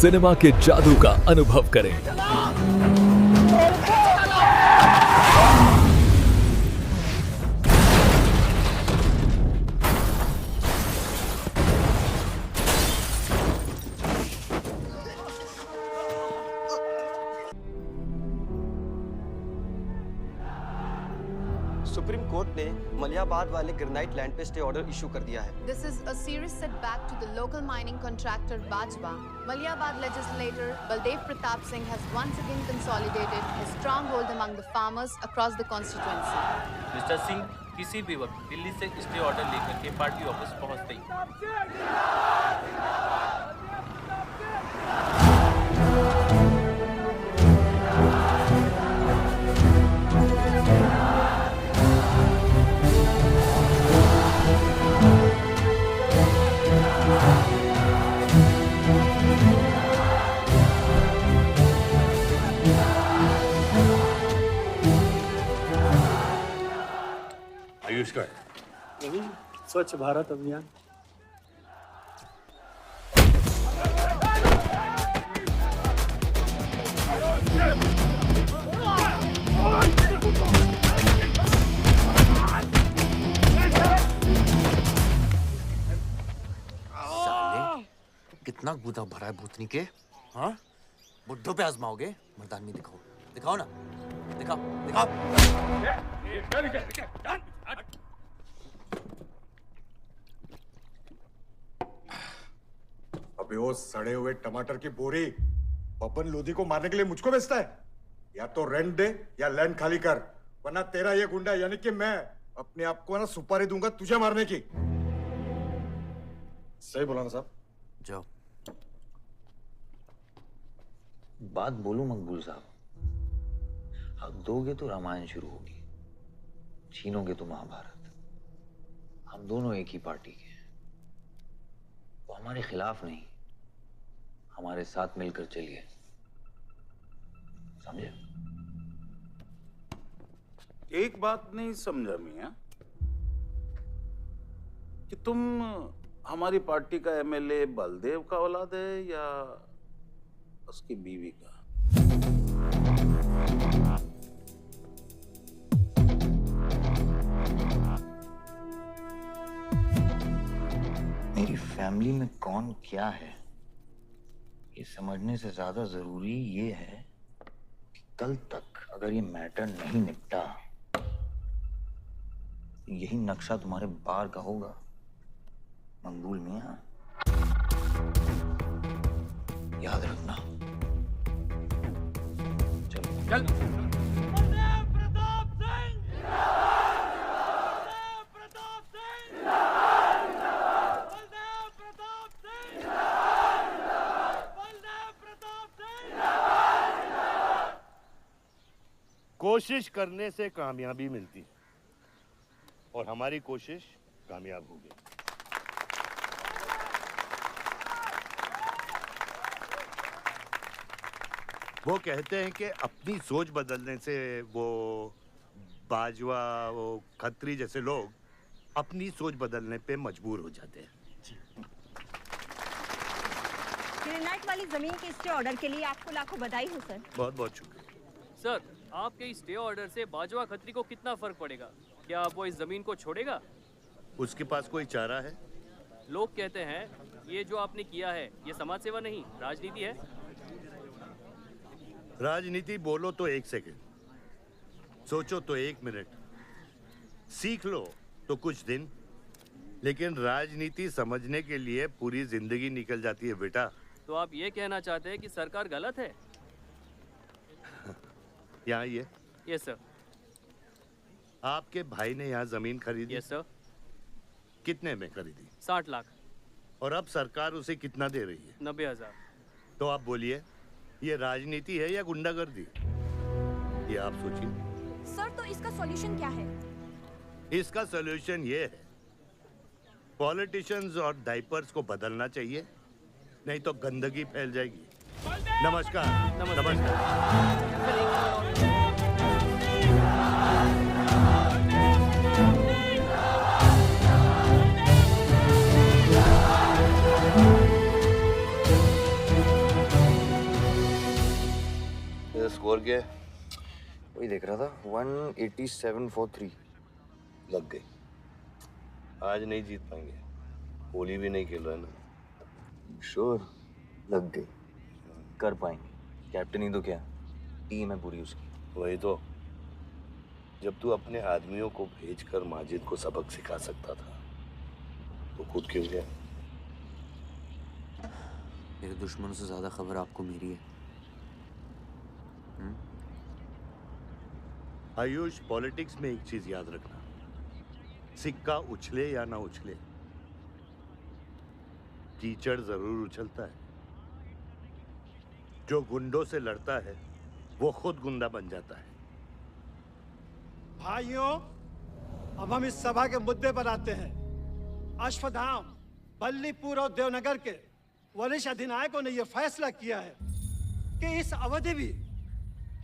Cinema के जादू का अनुभव करें। सुप्रीम कोर्ट ने मलियाबाद वाले ग्रेनाइट लैंड पे स्टे ऑर्डर इशू कर दिया है। This is a serious setback to the local mining contractor Bajwa. Maliabad legislator Baldev Pratap Singh has once again consolidated his stronghold among the farmers across the constituency. Mister Singh किसी भी वक्त दिल्ली से stay order लेकर के party office पहुंचते ही आयुष का वही स्वच्छ भारत अभियान। साले कितना गुदा भरा है भूतनी के। हाँ बुड्ढों पे आजमाओगे? मर्दानगी दिखाओ, दिखाओ ना, दिखाओ दिखाओ। अबे वो सड़े हुए टमाटर की बोरी पवन लोधी को मारने के लिए मुझको बेचता है। या तो रेंट दे या लैंड खाली कर, वरना तेरा ये गुंडा यानी कि मैं अपने आप को ना सुपारी दूंगा तुझे मारने की। सही बोला ना साहब? जाओ। बात बोलूं मकबूल साहब, हक दोगे तो रामायण शुरू होगी, छीनोगे तो महाभारत। हम दोनों एक ही पार्टी के हैं, वो हमारे खिलाफ नहीं, हमारे साथ मिलकर चलिए, समझे? एक बात नहीं समझा मियां कि तुम हमारी पार्टी का एमएलए बलदेव का औलाद है या उसकी बीवी का? मेरी फैमिली में कौन क्या है ये समझने से ज्यादा जरूरी ये है कि कल तक अगर ये मैटर नहीं निपटा, यही नक्शा तुम्हारे बार का होगा मकबूल मियां, याद रखना। चल कोशिश करने से कामयाबी मिलती है और हमारी कोशिश कामयाब होगी। वो कहते हैं कि अपनी सोच बदलने से वो बाजवा, वो खत्री जैसे लोग अपनी सोच बदलने पे मजबूर हो जाते हैं। ग्रेनाइट वाली जमीन के स्टे ऑर्डर के लिए आपको लाखों बधाई हो सर। बहुत बहुत शुक्रिया सर। आपके स्टे ऑर्डर से बाजवा खत्री को कितना फर्क पड़ेगा? क्या वो इस जमीन को छोड़ेगा? उसके पास कोई चारा है? लोग कहते हैं ये जो आपने किया है ये समाज सेवा नहीं राजनीति है। राजनीति बोलो तो 1 सेकंड, सोचो तो 1 मिनट, सीख लो तो कुछ दिन, लेकिन राजनीति समझने के लिए पूरी जिंदगी निकल जाती है बेटा। तो आप ये कहना चाहते हैं कि सरकार गलत है? यहाँ ये यस सर। आपके भाई ने यहाँ जमीन खरीदी? Yes sir. कितने में खरीदी? 60 लाख। और अब सरकार उसे कितना दे रही है? 90,000। तो आप बोलिए ये राजनीति है या गुंडागर्दी? ये आप सोचिए। सर तो इसका सॉल्यूशन क्या है? इसका सॉल्यूशन ये है, पॉलिटिशियंस और डाइपर्स को बदलना चाहिए, नहीं तो गंदगी फैल जाएगी। नमस्कार। नमस्कार। स्कोर क्या है? वही देख रहा था 187 for 3। लग गई। आज नहीं जीत पाएंगे। होली भी नहीं खेल रहे ना। श्योर लग गई, कर पाएंगे। कैप्टन ही तो क्या, टीम है पूरी उसकी। वही तो, जब तू अपने आदमियों को भेजकर माजिद को सबक सिखा सकता था तो खुद क्यों गया? मेरे दुश्मनों से ज्यादा खबर आपको मेरी है। आयुष, पॉलिटिक्स में एक चीज याद रखना, सिक्का उछले या ना उछले, कीचड़ जरूर उछलता है। जो गुंडों से लड़ता है वो खुद गुंडा बन जाता है। भाइयों, अब हम इस सभा के मुद्दे पर आते हैं। अश्वत्थाम, बल्लीपुर और देवनगर के वरिष्ठ अधिनायकों ने यह फैसला किया है कि इस अवधि भी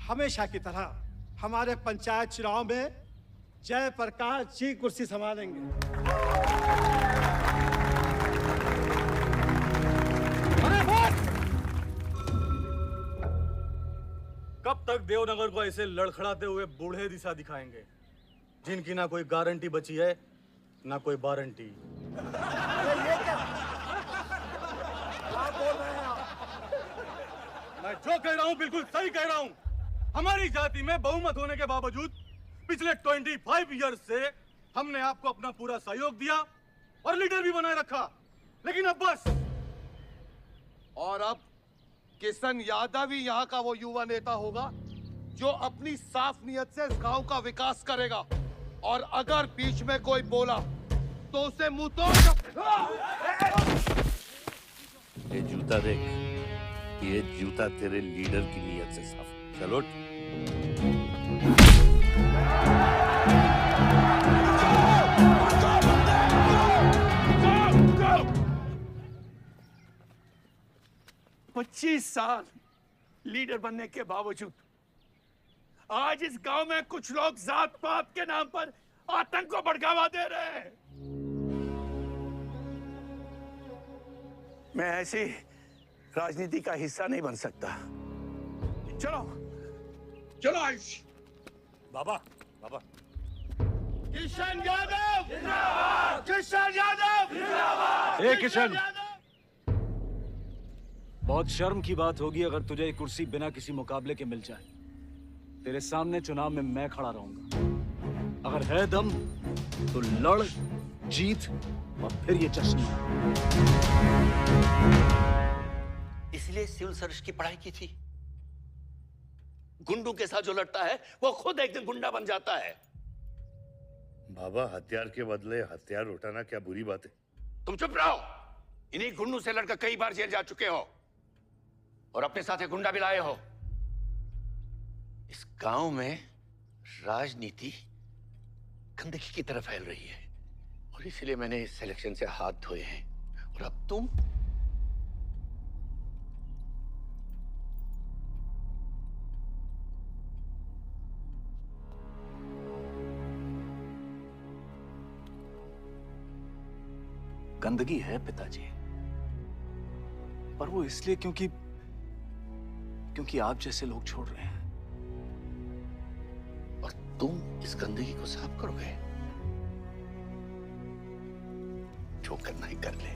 हमेशा की तरह हमारे पंचायत चुनाव में जयप्रकाश जी कुर्सी संभालेंगे। कब तक देवनगर को ऐसे लड़खड़ाते हुए बूढ़े दिशा दिखाएंगे, जिनकी ना कोई गारंटी बची है ना कोई वारंटी? मैं जो कह रहा हूं बिल्कुल सही कह रहा हूं। हमारी जाति में बहुमत होने के बावजूद पिछले 25 ईयर्स से हमने आपको अपना पूरा सहयोग दिया और लीडर भी बनाए रखा, लेकिन अब बस। और अब किशन यादव ही यहाँ का वो युवा नेता होगा जो अपनी साफ नियत से इस गांव का विकास करेगा, और अगर बीच में कोई बोला तो उसे मुंह तोड़। ये जूता देख, ये जूता तेरे लीडर की नीयत से साफ। चलो पच्चीस साल लीडर बनने के बावजूद आज इस गांव में कुछ लोग जात पात के नाम पर आतंक को बढ़ावा दे रहे हैं। मैं ऐसी राजनीति का हिस्सा नहीं बन सकता। चलो चलो आयुष। बाबा, बाबा। किशन यादव जिंदाबाद! किशन यादव जिंदाबाद! ए किशन, बहुत शर्म की बात होगी अगर तुझे ये कुर्सी बिना किसी मुकाबले के मिल जाए। तेरे सामने चुनाव में मैं खड़ा रहूंगा। अगर है दम तो लड़, जीत और फिर ये जश्न। इसलिए सिविल सर्विस की पढ़ाई की थी। गुंडों के साथ जो लड़ता है वो खुद एक दिन गुंडा बन जाता है। बाबा, हथियार के बदले हथियार उठाना क्या बुरी बात है? तुम चुप रहो। इन्हीं गुंडों से लड़कर कई बार जेल जा चुके हो और अपने साथ एक गुंडा भी लाए हो। इस गांव में राजनीति गंदगी की तरफ फैल रही है और इसलिए मैंने इस सिलेक्शन से हाथ धोए हैं। और अब तुम गंदगी है पिताजी, पर वो इसलिए क्योंकि आप जैसे लोग छोड़ रहे हैं। और तुम इस गंदगी को साफ करोगे? जो करना ही कर ले।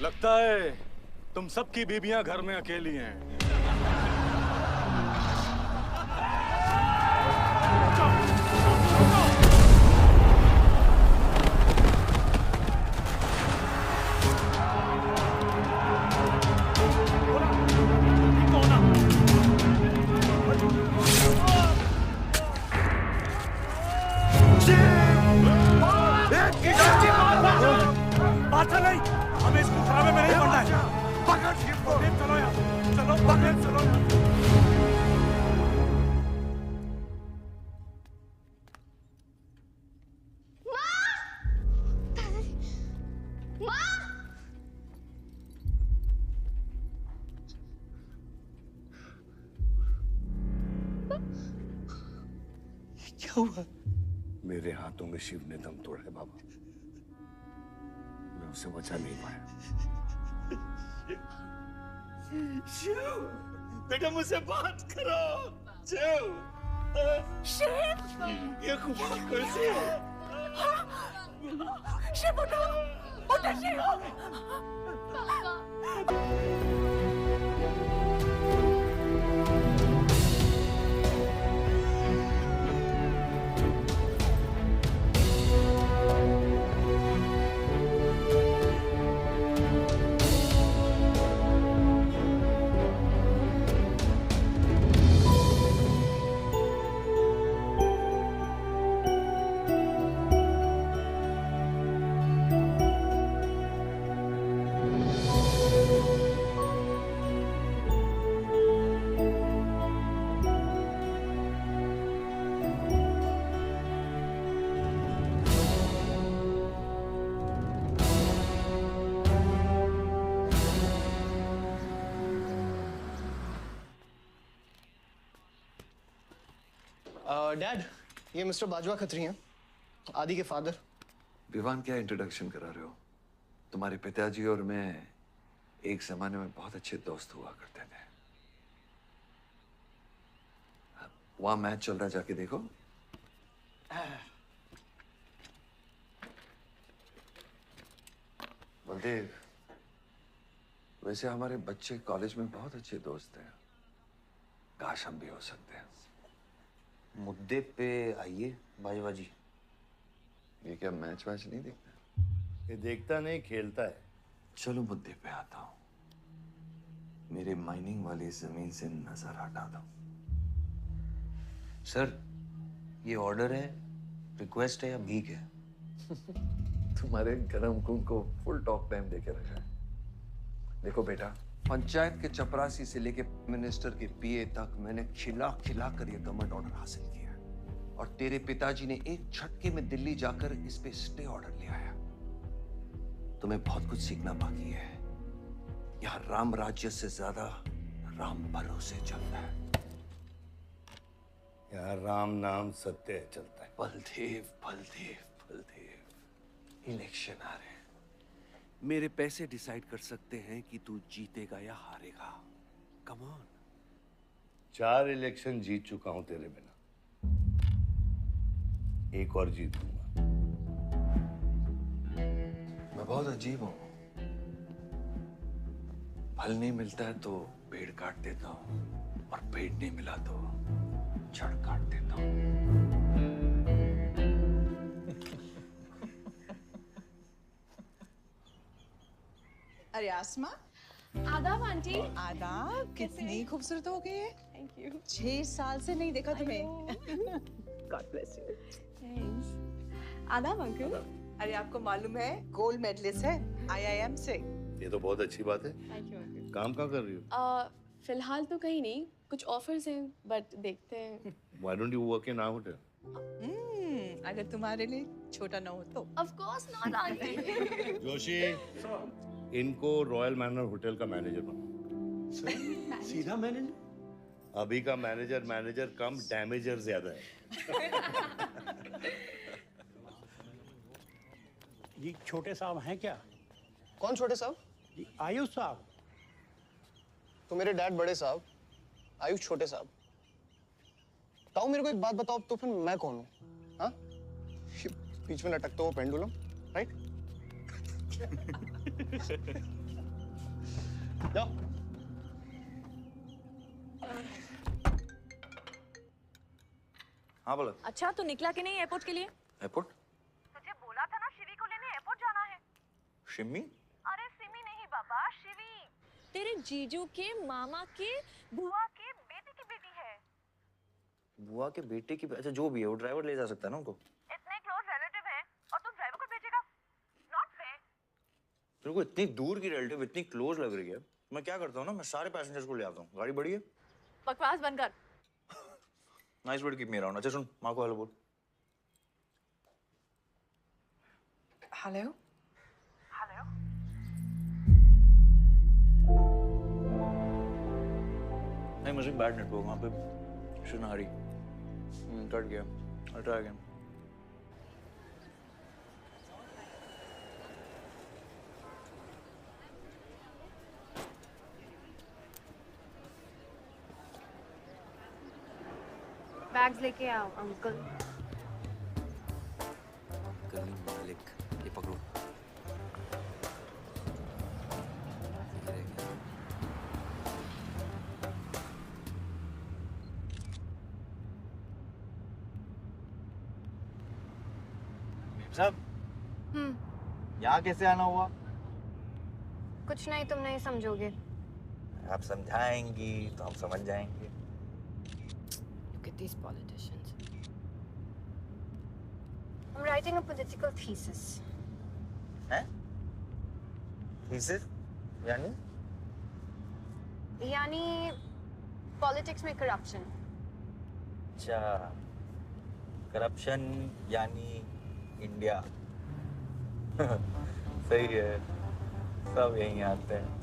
लगता है तुम सबकी बीबियां घर में अकेली हैं। हमें इस मुकदमे में नहीं पड़ना है। पकड़ शिव को। चलो यार, चलो पकड़, चलो यार। क्या हुआ? मेरे हाथों में शिव ने दम तोड़ा है बाबा। मैं उसे बचा नहीं पाया। शिव, बेटा मुझसे बात करो। शिव, ये खुमार कैसे है? शिव उठो, उठो शिव। डैड, ये मिस्टर बाजवा खत्री हैं, आदि के फादर। विवान, क्या इंट्रोडक्शन करा रहे हो? तुम्हारे पिताजी और मैं एक जमाने में बहुत अच्छे दोस्त हुआ करते थे। वहां मैच चल रहा, जाके देखो। बलदेव, वैसे हमारे बच्चे कॉलेज में बहुत अच्छे दोस्त हैं। काश हम भी हो सकते हैं। मुद्दे पे आइए बाजवा जी। ये क्या मैच वैच नहीं देखता? ये देखता नहीं, खेलता है। चलो मुद्दे पे आता हूं। मेरे माइनिंग वाली जमीन से नजर हटा दो। सर, ये ऑर्डर है, रिक्वेस्ट है या भीख है? तुम्हारे गरम खून को फुल टॉक टाइम देके रखा है। देखो बेटा, पंचायत के चपरासी से लेके मिनिस्टर के पीए तक मैंने खिला खिला कर ये गवर्नमेंट ऑर्डर हासिल किया है। और तेरे पिताजी ने एक झटके में दिल्ली जाकर इस पे स्टे ऑर्डर ले आया। तुम्हें बहुत कुछ सीखना बाकी है। यहाँ राम राज्य से ज्यादा राम भरोसे चलता है। यहाँ राम नाम सत्य चलता है। बलदेव, बलदेव, बलदेव, इलेक्शन आ रहे हैं। मेरे पैसे डिसाइड कर सकते हैं कि तू जीतेगा या हारेगा। Come on. 4 इलेक्शन जीत चुका हूं तेरे बिना, एक और जीतूंगा। मैं बहुत अजीब हूं। फल नहीं मिलता है तो पेड़ काट देता हूं, और पेड़ नहीं मिला तो जड़ काट देता हूं। अरे आसमा, आदाब आंटी। आदाब, कितनी खूबसूरत हो गई है। Thank you. 6 साल से नहीं देखा तुम्हें। God bless you. थैंक्स। आदाब अंकल। अरे आपको मालूम है गोल्ड मेडलिस्ट है IIM से। ये तो बहुत अच्छी बात है। Thank you uncle. काम क्या कर रही हो? फिलहाल तो कहीं नहीं, कुछ ऑफर्स हैं, बट देखते हैं। Why don't you work in our hotel? अगर तुम्हारे लिए छोटा ना हो तो। Of course not aunty. Joshi, इनको रॉयल मैनर होटल का मैनेजर बनाओ। सीधा मैनेजर? अभी का मैनेजर कम, डैमेजर ज्यादा है। जी छोटे साहब हैं क्या? कौन छोटे साहब? जी आयुष साहब। तो मेरे डैड बड़े साहब, आयुष छोटे साहब। ताऊ मेरे को एक बात बताओ, तो फिर मैं कौन हूँ? हाँ? बीच में लटकता हुआ पेंडुलम, राइट? जाओ। हाँ बोलो। अच्छा, तो निकला कि नहीं एयरपोर्ट के लिए? एयरपोर्ट? तुझे बोला था ना शिवी को लेने एयरपोर्ट जाना है। शिमी? अरे सिमी नहीं बाबा, शिवी। तेरे जीजू के मामा के बुआ के बेटे की बेटी है। बुआ के बेटे की? अच्छा जो भी है, वो ड्राइवर ले जा सकता है ना उनको? इतने क्लोज रिलेटिव हैं और तुम ड्राइवर को भेजेगा? Not fair. तेरे को इतनी दूर की रिलेटिव इतनी क्लोज लग रही है, मैं क्या करता हूँ ना, मैं सारे पैसेंजर्स को ले आता हूँ। गाड़ी बड़ी है। बकवास बंद कर। Nice word, keep me around. अच्छा सुन, माँ को हेलो बोल। हेलो। हेलो। नहीं, मुझे बैड नेटवर्क वहाँ पे। Should Hari. कट गया। I'll try again. बैग्स लेके आओ अंकल। गली मालिक, ये पकड़ो। साहब, यहाँ कैसे आना हुआ? कुछ नहीं, तुम नहीं समझोगे। आप समझाएंगी तो हम समझ जाएंगे। Look at these politicians. I'm writing a political thesis. हैं? Thesis? यानी? यानी पॉलिटिक्स में करप्शन। अच्छा, करप्शन यानी इंडिया। सही है, सब यहीं आते हैं।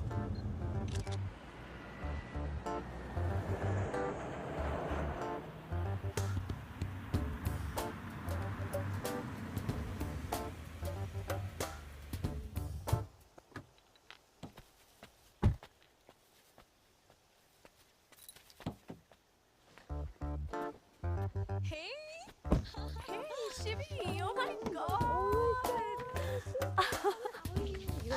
Shivi, oh my God!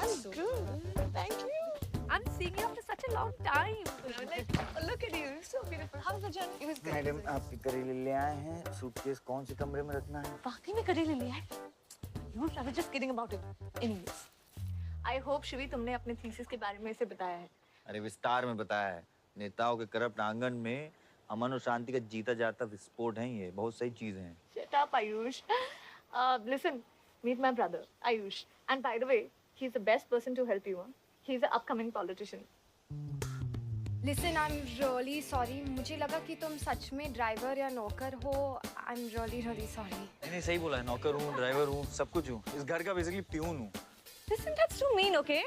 I'm good. Thank you. I'm seeing you after such a long time. Like, look at you, so beautiful. How was the journey? It was good. Madam, आप करेले ले आए हैं। सूटकेस कौन से कमरे में रखना है? वाकई में करेले ले आए? I was just kidding about it. Anyways, I hope Shivi तुमने अपने थीसिस के बारे में इसे बताया है। अरे विस्तार में बताया है। नेताओं के करप्ट आंगन में अमन और शांति का जीता जाता विस्फोट है ये। बहुत सही चीजें हैं। Shut up, Ayush. Listen, meet my brother, Ayush. And by the way, he's the best person to help you. Huh? He's an upcoming politician. Listen, I'm really sorry. मुझे लगा कि तुम सच में ड्राइवर या नौकर हो। I'm really sorry. नहीं, सही बोला है। नौकर हूँ, ड्राइवर हूँ, सब कुछ हूँ। इस घर का बेसिकली प्यून हूँ। Listen, that's too mean, okay?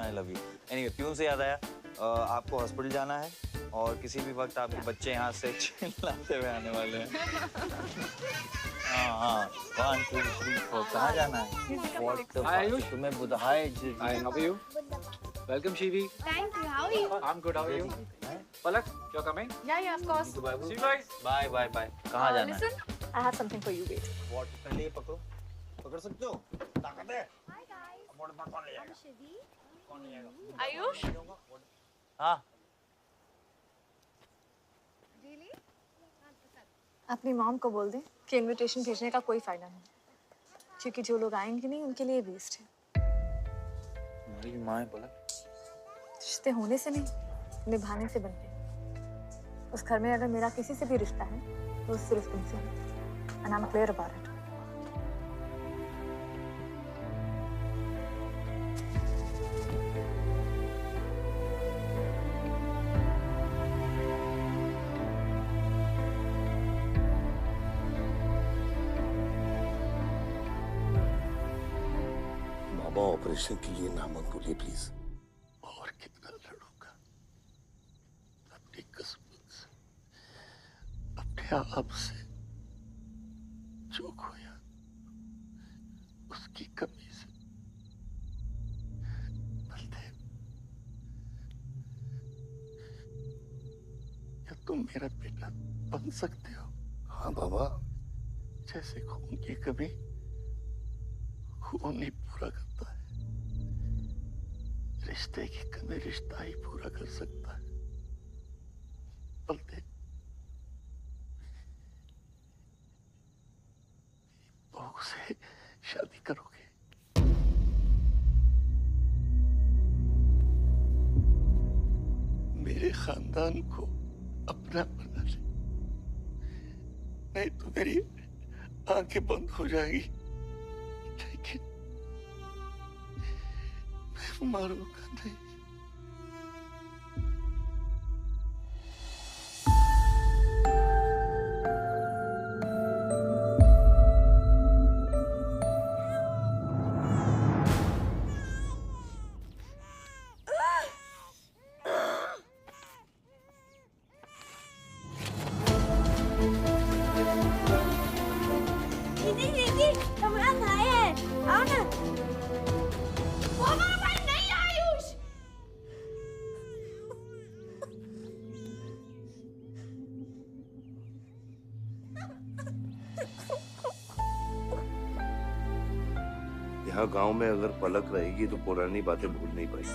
I love you. Anyway, peon से याद आया, आपको हॉस्पिटल जाना है और किसी भी वक्त आपके बच्चे यहाँ से चिल्लाते हुए आने वाले हैं। हाँ, 1, 2, 3, 4, कहाँ जाना है? Hi, Ayush. तुम्हें बुधाए। Hi, how are you? Welcome, Shivi. Thank you. How are you? I'm good. How are you? Palak, you're coming? Yeah, of course. See you guys. Bye. कहाँ जाना है? Listen, I have something for you. Wait. What? पहले ये पकड़ो। पकड़ सकते हो? ताकत है? Hi guys. कौन ले जाएगा? Shivi. कौन ले जाएगा? Ayush. हाँ। Really? अपनी मॉम को बोल दे कि इनविटेशन भेजने का कोई फायदा नहीं, क्योंकि जो लोग आएंगे नहीं उनके लिए वेस्ट है। मेरी माँ है पलक। रिश्ते होने से नहीं, निभाने से बनते हैं। उस घर में अगर मेरा किसी से भी रिश्ता है तो सिर्फ तुमसे है। And I'm clear about it. Operation के लिए ना मत बोलिए प्लीज। और कितना लड़ूंगा अपनी किस्मत से, अपने आप से। जो खोया उसकी कमी से। बलदेव, क्या तुम मेरा बेटा बन सकते हो? हाँ बाबा, जैसे खून की कमी खून ही पूरा करता है, रिश्ते की कमी रिश्ता ही पूरा कर सकता है। बलदेव, बहू से शादी करोगे? मेरे खानदान को अपना बना ले, नहीं तो मेरी आंखें बंद हो जाएगी। लेकिन मारो नहीं। दीदी दीदी कमरान आए हैं, आओ ना। वो बाबा नहीं आयुष। यहाँ गांव में अगर पलक रहेगी तो पुरानी बातें भूल नहीं पाएगी।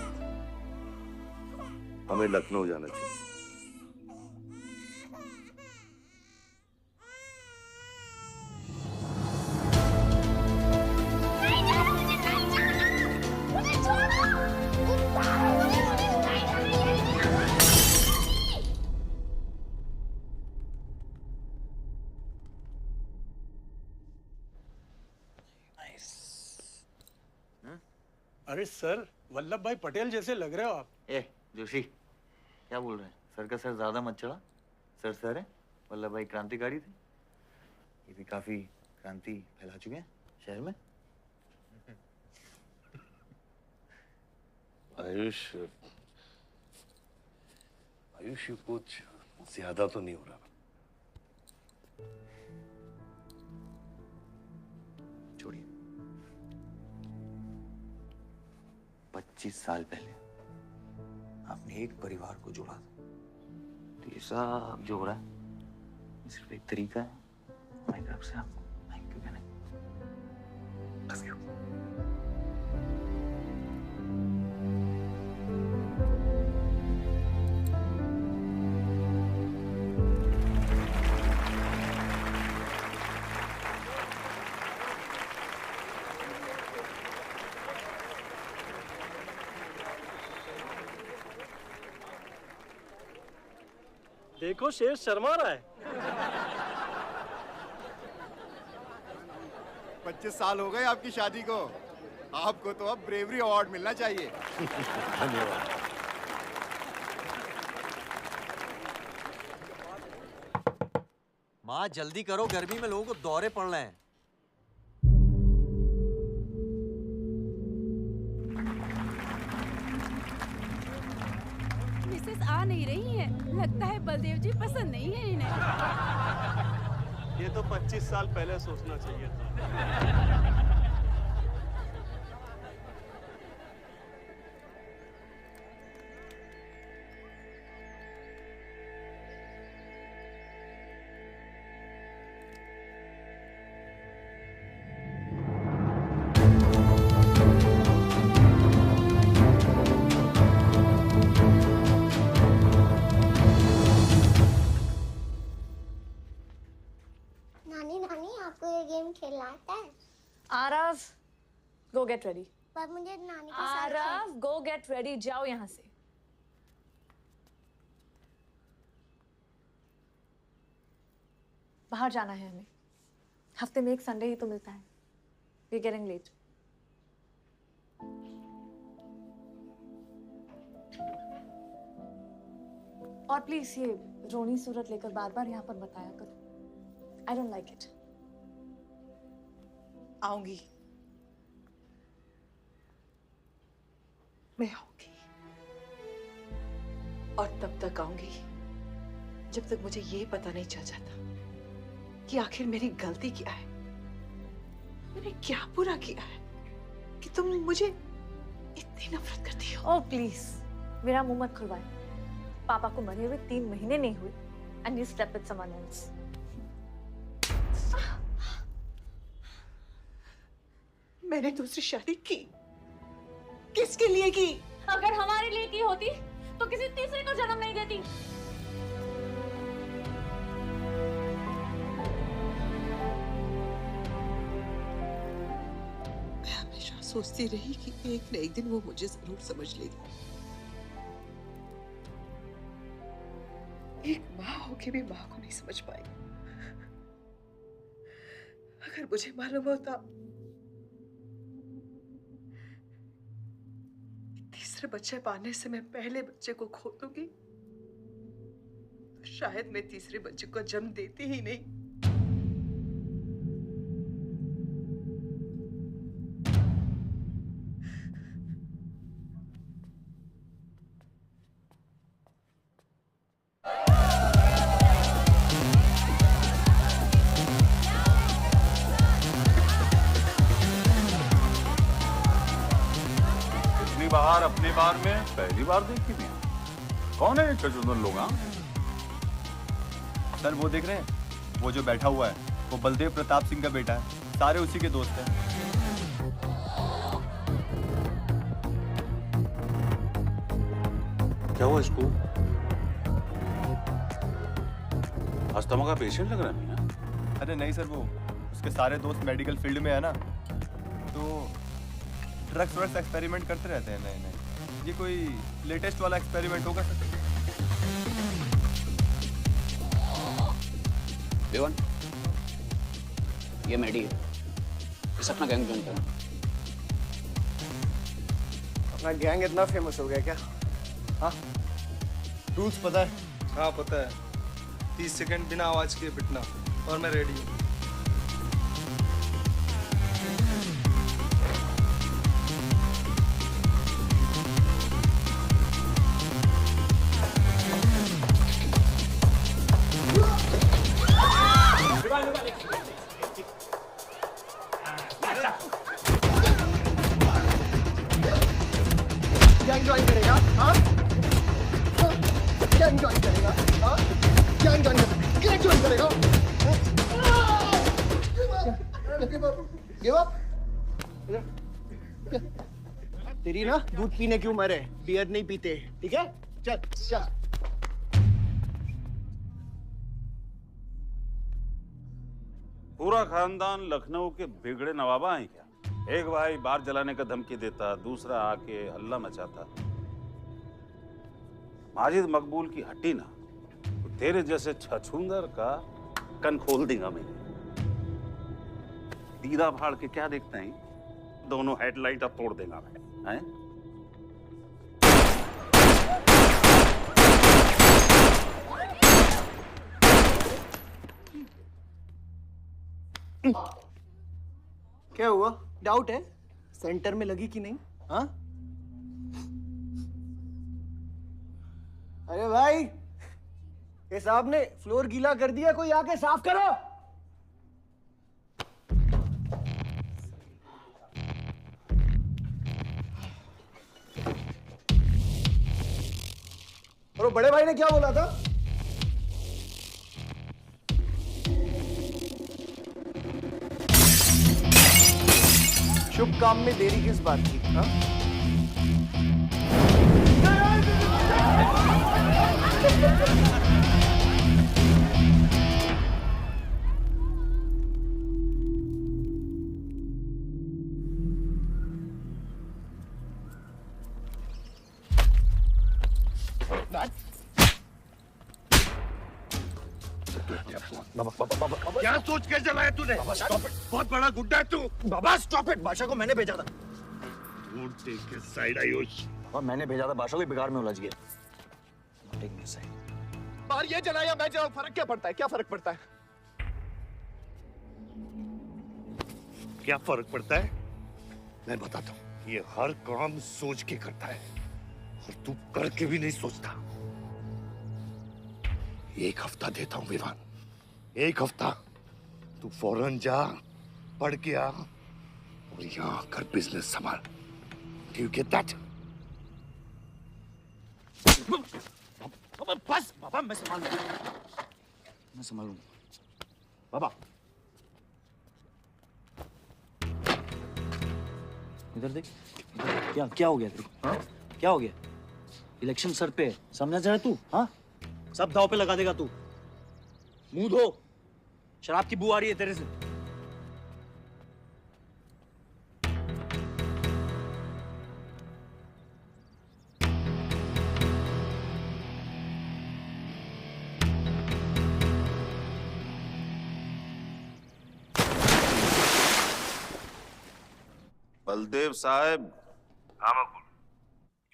हमें लखनऊ जाना चाहिए। अरे सर, वल्लभ भाई पटेल जैसे लग रहे हो आप। ए जोशी, क्या बोल रहे हैं? सर का सर ज्यादा मत चढ़ा। सर है, वल्लभ भाई क्रांतिकारी थे। ये भी काफी क्रांति फैला चुके हैं शहर में। आयुष कुछ ज्यादा तो नहीं हो रहा? छोड़िए। 25 साल पहले आपने एक परिवार को जोड़ा था, तो ये सब जो हो रहा है ये सिर्फ एक तरीका है हमारी तरफ से आपको थैंक यू कहने का। Love you। देखो शेर शर्मा रहा है। 25 साल हो गए आपकी शादी को। आपको तो अब ब्रेवरी अवार्ड मिलना चाहिए। धन्यवाद। माँ जल्दी करो, गर्मी में लोगों को दौरे पड़ रहे हैं। मिसेस आ नहीं रही है, लगता है बलदेव जी पसंद नहीं है इन्हें। ये तो 25 साल पहले सोचना चाहिए था। नानी नानी आपको ये गेम खेलना आता है? आरव, गो गेट रेडी। पर मुझे नानी के साथ आरव, गो गेट रेडी, जाओ यहाँ से। बाहर जाना है हमें। हफ्ते में एक संडे ही तो मिलता है। We getting late. और प्लीज ये रोनी सूरत लेकर बार बार यहाँ पर बताया करो। I don't like it. आऊंगी, मैं आऊंगी, और तब तक आऊंगी जब तक मुझे ये पता नहीं चल जाता कि आखिर मेरी गलती क्या है। मैंने क्या बुरा किया है कि तुम मुझे इतनी नफरत करती हो? ओह प्लीज, मेरा मुंह मत खुलवाए। पापा को मरे हुए 3 महीने नहीं हुए and you slept with someone else. मैंने दूसरी शादी की, किसके लिए की? अगर हमारे लिए की होती तो किसी तीसरे को जन्म नहीं देती। मैं हमेशा सोचती रही कि एक न एक दिन वो मुझे जरूर समझ लेगी। एक माँ होके भी माँ को नहीं समझ पाई। अगर मुझे मालूम होता दूसरे बच्चे पाने से मैं पहले बच्चे को खो दूंगी तो शायद मैं तीसरे बच्चे को जन्म देती ही नहीं। बाहर अपने बार में पहली बार देखी थी। कौन है चचुंदर लोग? सर वो देख रहे हैं, वो जो बैठा हुआ है वो बलदेव प्रताप सिंह का बेटा है, सारे उसी के दोस्त हैं। क्या हुआ इसको? अस्थमा का पेशेंट लग रहा है ना? अरे नहीं सर, वो उसके सारे दोस्त मेडिकल फील्ड में है ना, तो ड्रग्स व्रग्स एक्सपेरिमेंट करते रहते हैं नए नए। ये कोई लेटेस्ट वाला एक्सपेरिमेंट होगा सर? देवन, ये मेडी है, इस अपना गैंग ज्वाइन करना। अपना गैंग इतना फेमस हो गया क्या? हाँ, रूल्स पता है? हाँ पता है। 30 सेकंड बिना आवाज के पिटना और मैं रेडी हूँ। गैंग ज्वाइन करेगा? हाँ? गैंग ज्वाइन करेगा? हाँ? गैंग ज्वाइन करेगा? गैंग ज्वाइन करेगा? Give up? तेरी ना दूध पीने की उम्र है, बियर नहीं पीते, ठीक है? चल चल। पूरा खानदान लखनऊ के बिगड़े नवाबा हैं क्या? एक भाई बार जलाने का धमकी देता, दूसरा आके हल्ला मचाता। माजिद मकबूल की हट्टी ना तो तेरे जैसे छछूंदर का कन खोल देगा मैं। दीदा फाड़ के क्या देखते हैं? दोनों हेडलाइट अब तोड़ देगा मैं। हैं? क्या हुआ? डाउट है सेंटर में लगी कि नहीं? हाँ? अरे भाई, ये साहब ने फ्लोर गीला कर दिया, कोई आके साफ करो। और बड़े भाई ने क्या बोला था? शुभ काम में देरी किस बात की? हाँ? क्या सोच के जलाया तूने? बहुत बड़ा गुड्डा है तू। बाबा स्टॉप इट, बादशाह को मैंने भेजा था। टेक के साइड आयुष। और मैंने भेजा था, बादशाह को बिगाड़ में उलझ गया। टेक के साइड। बाहर ये जलाया मैं जलाऊं, फर्क क्या पड़ता है? क्या फर्क पड़ता है? क्या फर्क पड़ता है? मैं बताता हूँ। ये हर काम सोच के करता है और तू करके भी नहीं सोचता। एक हफ्ता देता हूँ विवान, एक हफ्ता। तू फौरन जा, पढ़ के आ और यहाँ आकर बिजनेस संभाल। Do you get that? बस बाबा, मैं संभालूंगा। मैं संभालूंगा बाबा। इधर देख, क्या क्या हो गया तेरे? हाँ? क्या हो गया? इलेक्शन सर पे समझा जा रहा तू? हाँ? सब दाव पे लगा देगा तू। मुंह धो, शराब की बू आ रही है तेरे से। बलदेव साहब। हाँ मकबूल,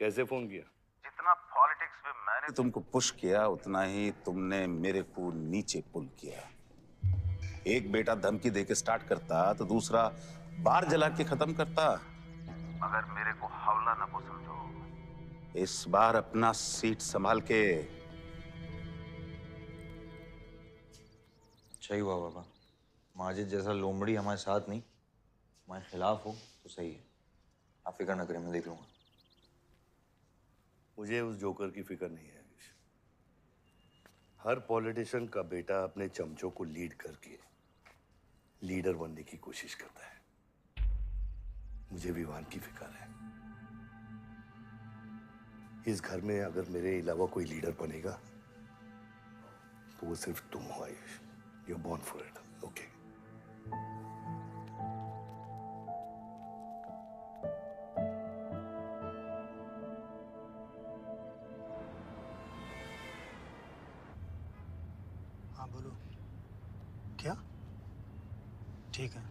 कैसे फोन किया? जितना पॉलिटिक्स में मैंने तुमको पुश किया उतना ही तुमने मेरे को नीचे पुल किया। एक बेटा धमकी देके स्टार्ट करता तो दूसरा बार जला के खत्म करता। मगर मेरे को हौला ना को समझो। इस बार अपना सीट संभाल के। अच्छा ही हुआ बाबा, माजिद जैसा लोमड़ी हमारे साथ नहीं, हमारे खिलाफ हो तो सही है। आप फिक्र न करें, मैं देख लूंगा। मुझे उस जोकर की फिक्र नहीं है। हर पॉलिटिशियन का बेटा अपने चमचों को लीड करके लीडर बनने की कोशिश करता है। मुझे विवान की फिक्र है। इस घर में अगर मेरे अलावा कोई लीडर बनेगा तो वो सिर्फ तुम हो Ayush. You are born for it, okay? हाँ बोलो। क्या? ठीक है,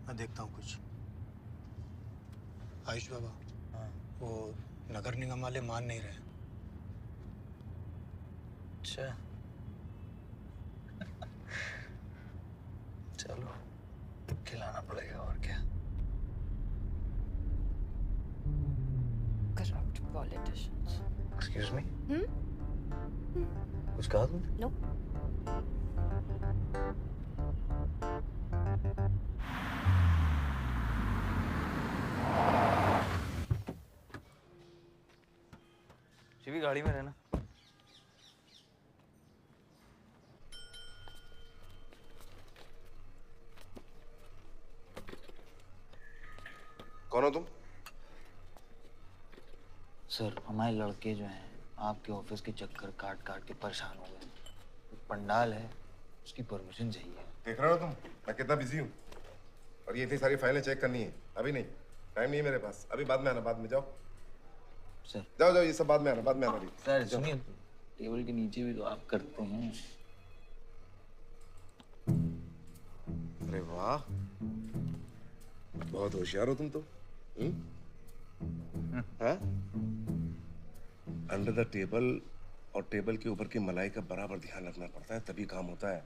मैं देखता हूँ कुछ। आयुष बाबा, वो नगर निगम वाले मान नहीं रहे। अच्छा, चलो खिलाना पड़ेगा और क्या। Corrupt politicians. एक्सक्यूज मी, कुछ कहा तुमने? No. शिवी गाड़ी में रहना। कौन हो तुम? सर, हमारे लड़के जो हैं आपके ऑफिस के चक्कर काट काट के परेशान हो गए। एक पंडाल है, उसकी परमिशन चाहिए। देख रहे हो तुम मैं कितना बिजी हूँ, और ये इतनी सारी फाइलें चेक करनी है। अभी नहीं, टाइम नहीं है मेरे पास। अभी बाद में आना, बाद में जाओ। सर जाओ जाओ, ये सब बाद में आना, बाद में आना। अभी सर सुनिए, टेबल के नीचे भी तो आप करते हैं। अरे वाह, बहुत होशियार हो तुम तो। अंडर द टेबल और टेबल के ऊपर की मलाई का बराबर ध्यान रखना पड़ता है, तभी काम होता है।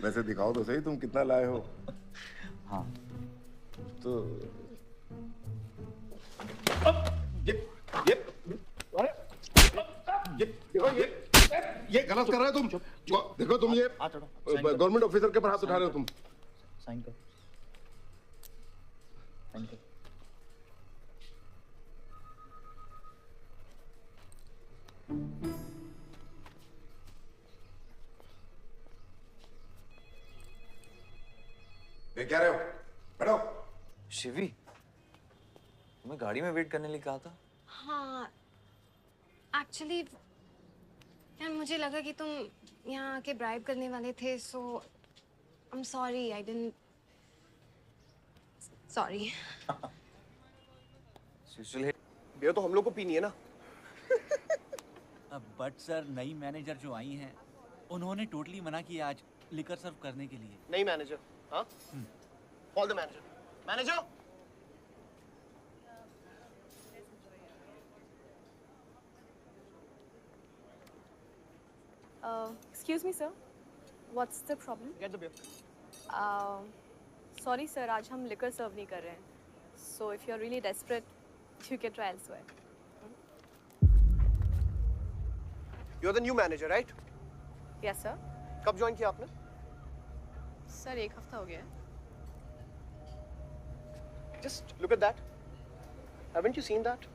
वैसे दिखाओ तो सही तुम कितना लाए हो। हाँ तो ये गलत कर रहे हो तुम। देखो तुम ये गवर्नमेंट ऑफिसर के ऊपर हाथ उठा रहे हो तुम। साइन कर, साइन कर। देख क्या रहे हो? बैठो। शिवी, तुम्हें गाड़ी में वेट करने लिए कहा था। हाँ, एक्चुअली यार मुझे लगा कि तुम यहाँ आके ब्राइब करने वाले थे, so I am sorry, I didn't. Sorry. Beer तो हम लोग को पीनी है ना। बट सर, नई मैनेजर जो आई हैं उन्होंने टोटली मना किया आज लिकर सर्व करने के लिए। नहीं मैनेजर। हाँ, call the manager. Manager, Excuse me, sir. What's the problem? get the beer. Sorry, sir. आज हम liquor serve नहीं कर रहे हैं. So if you're really desperate, you can try elsewhere. You're the new manager, right? Yes, sir. कब join किया आपने? Sir, एक हफ्ता हो गया है. Just look at that. Haven't you seen that?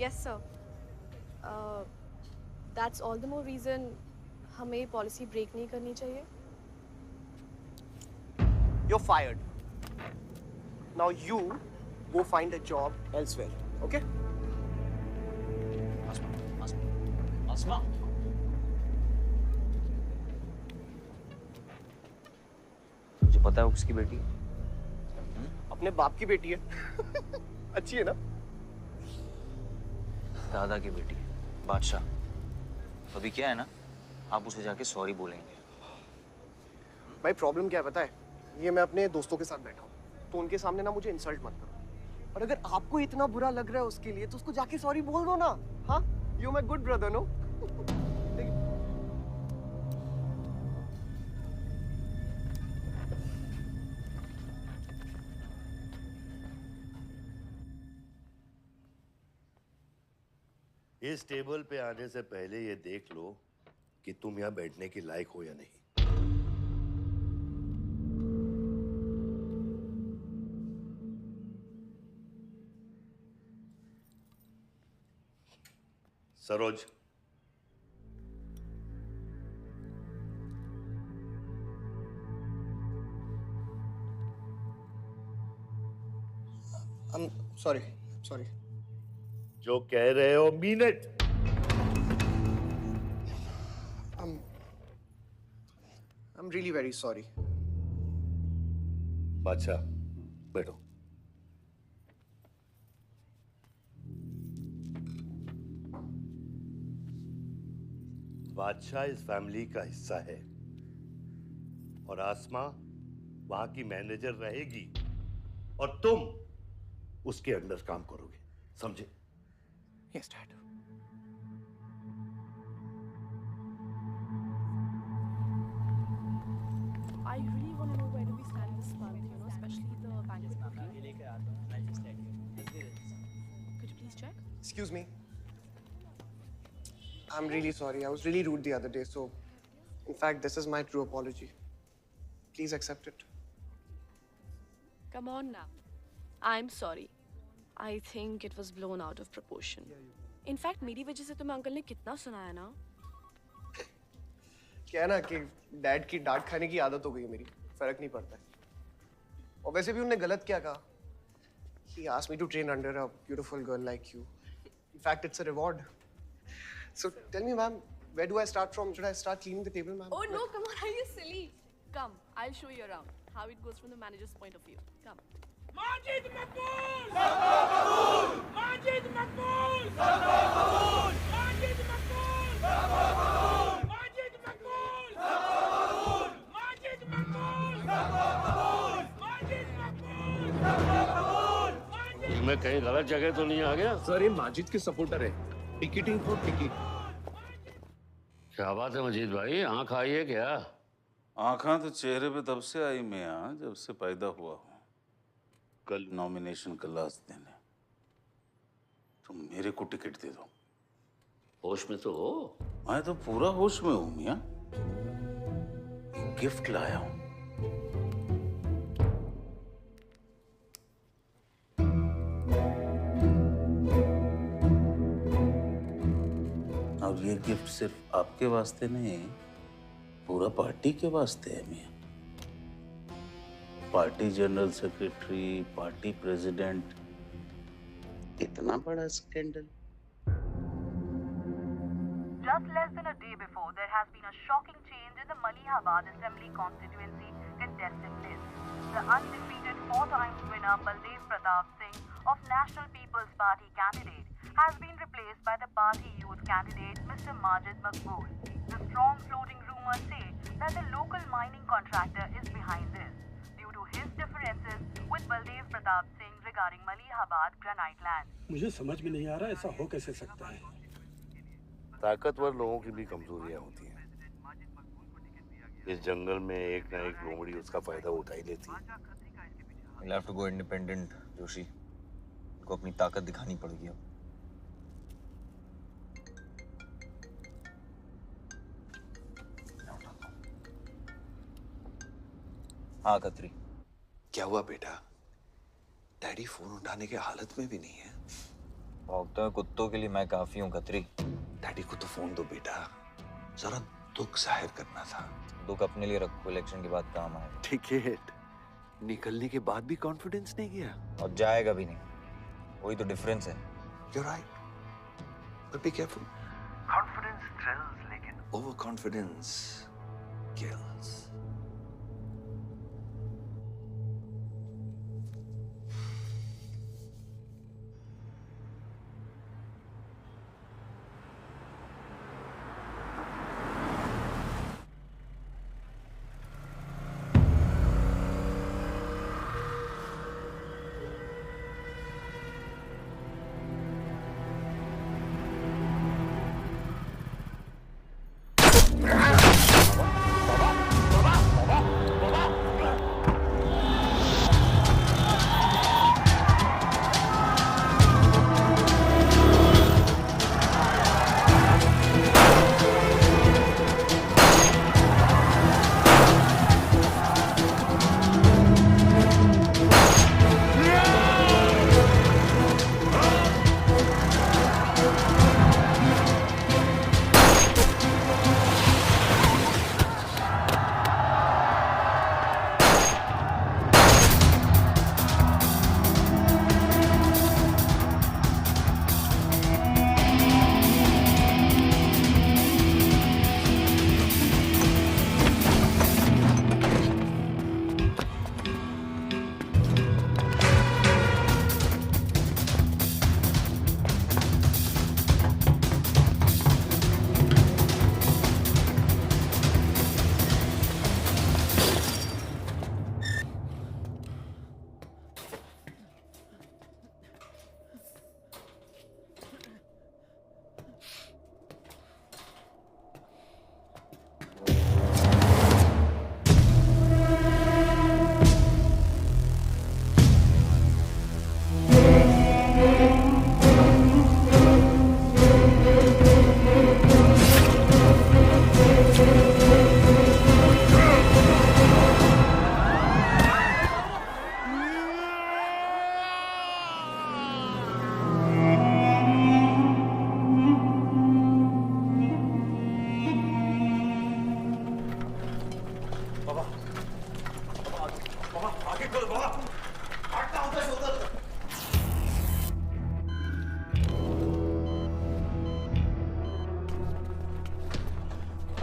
Yes, sir. That's all the more reason हमें policy break नहीं करनी चाहिए. You're fired. Now you go find a job elsewhere. Okay? आसमा, मुझे पता है वो किसकी बेटी है। अपने बाप की बेटी है। अच्छी है ना? दादा की बेटी है, बादशाह। तो अभी क्या है ना, आप उसे जाके सॉरी बोलेंगे। भाई प्रॉब्लम क्या है पता है? ये मैं अपने दोस्तों के साथ बैठा हूँ, तो उनके सामने ना मुझे इंसल्ट मत करो। और अगर आपको इतना बुरा लग रहा है उसके लिए तो उसको जाके सॉरी बोल दो ना। हाँ, you my good brother, no? इस टेबल पे आने से पहले ये देख लो कि तुम यहाँ बैठने के लायक हो या नहीं। सरोज, सॉरी। जो कह रहे हो mean it. I'm really very sorry. बादशाह, बैठो। बादशाह इस फैमिली का हिस्सा है और आसमा वहां की मैनेजर रहेगी और तुम उसके अंडर काम करोगे, समझे? Yes, Dad. I really want to know where do we stand this month, you know, especially the banquet booking. Could you please check? Excuse me. I'm really sorry. I was really rude the other day, so in fact, this is my true apology. Please accept it. Come on now. I'm sorry. I think it was blown out of proportion. In fact, मेरी वजह से तुम्हें uncle ने कितना सुनाया ना? क्या है ना कि डैड की डांट खाने की आदत हो गई है मेरी, फर्क नहीं पड़ता है। और वैसे भी उन्होंने गलत क्या कहा? He asked me to train under a beautiful girl like you. In fact, it's a reward. So tell me, ma'am, where do I start from? Should I start cleaning the table, ma'am? Oh no, come on, are you silly? Come, I'll show you around how it goes from the manager's point of view. Come. Majid Maqbool! Sabaqul! Majid Maqbool! Sabaqul! Majid Maqbool! Sabaqul! Majid Maqbool! Sabaqul! Majid Maqbool! Sabaqul! Majid Maqbool! Sabaqul! मैं कहीं गलत जगह तो नहीं आ गया? Sir, ये माजिद के supporter है। Ticketing for ticket. क्या बात है मजीद भाई, आंख आई है क्या? आंखें तो चेहरे पे तब से आई मियां जब से पैदा हुआ हूँ। कल नॉमिनेशन का लास्ट दिन है, तो मेरे को टिकट दे दो। होश में तो हो? मैं तो पूरा होश में हूँ मियां। गिफ्ट लाया हूँ। और ये गिफ्ट सिर्फ आपके वास्ते नहीं, पूरा पार्टी के वास्ते है मियां। Party general secretary, party president, इतना बड़ा scandal. Just less than a day before, there has been a shocking change in the Malihabad Assembly constituency contestant list. The undefeated 4-time winner Baldev Pratap Singh of National People's Party candidate has been replaced by the party youth candidate Mr. Majid Maqbool. The strong floating rumors say that the local mining contractor is behind this due to his differences with Baldev Pratap Singh regarding Malihabad granite land. मुझे समझ में नहीं आ रहा ऐसा हो कैसे सकता है। ताकतवर लोगों की भी कमजोरियां होती हैं। इस जंगल में एक ना एक लोमड़ी उसका फायदा उठा ही लेती है। You'll have to go independent, Joshi. उनको अपनी ताकत दिखानी पड़ेगी अब। हाँ खत्री। क्या हुआ बेटा? डैडी फोन उठाने के हालत में भी नहीं है। भौंकते हुए कुत्तों के लिए मैं काफी हूँ खत्री। डैडी को तो फोन दो बेटा, जरा दुख जाहिर करना था। दुख अपने लिए रखो, इलेक्शन के बाद काम आएगा। टिकट निकलने के बाद भी कॉन्फिडेंस नहीं गया और जाएगा भी नहीं, वही तो डिफरेंस है। You're right, but be careful. Confidence thrills, लेकिन overconfidence kills.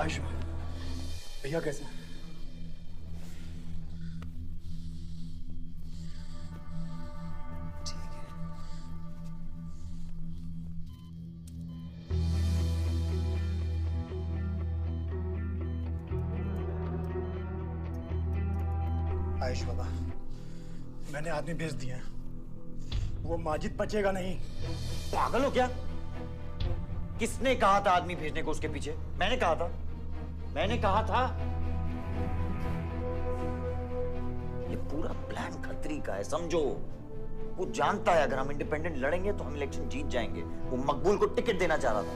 आयुष्मान भैया कैसे हैं? आयुष बाबा, मैंने आदमी भेज दिए हैं। वो माजिद बचेगा नहीं। पागल हो क्या? किसने कहा था आदमी भेजने को उसके पीछे? मैंने कहा था। ये पूरा प्लान खतरी का है, समझो। वो जानता है अगर हम इंडिपेंडेंट लड़ेंगे तो हम इलेक्शन जीत जाएंगे। वो मकबूल को टिकट देना चाह रहा था।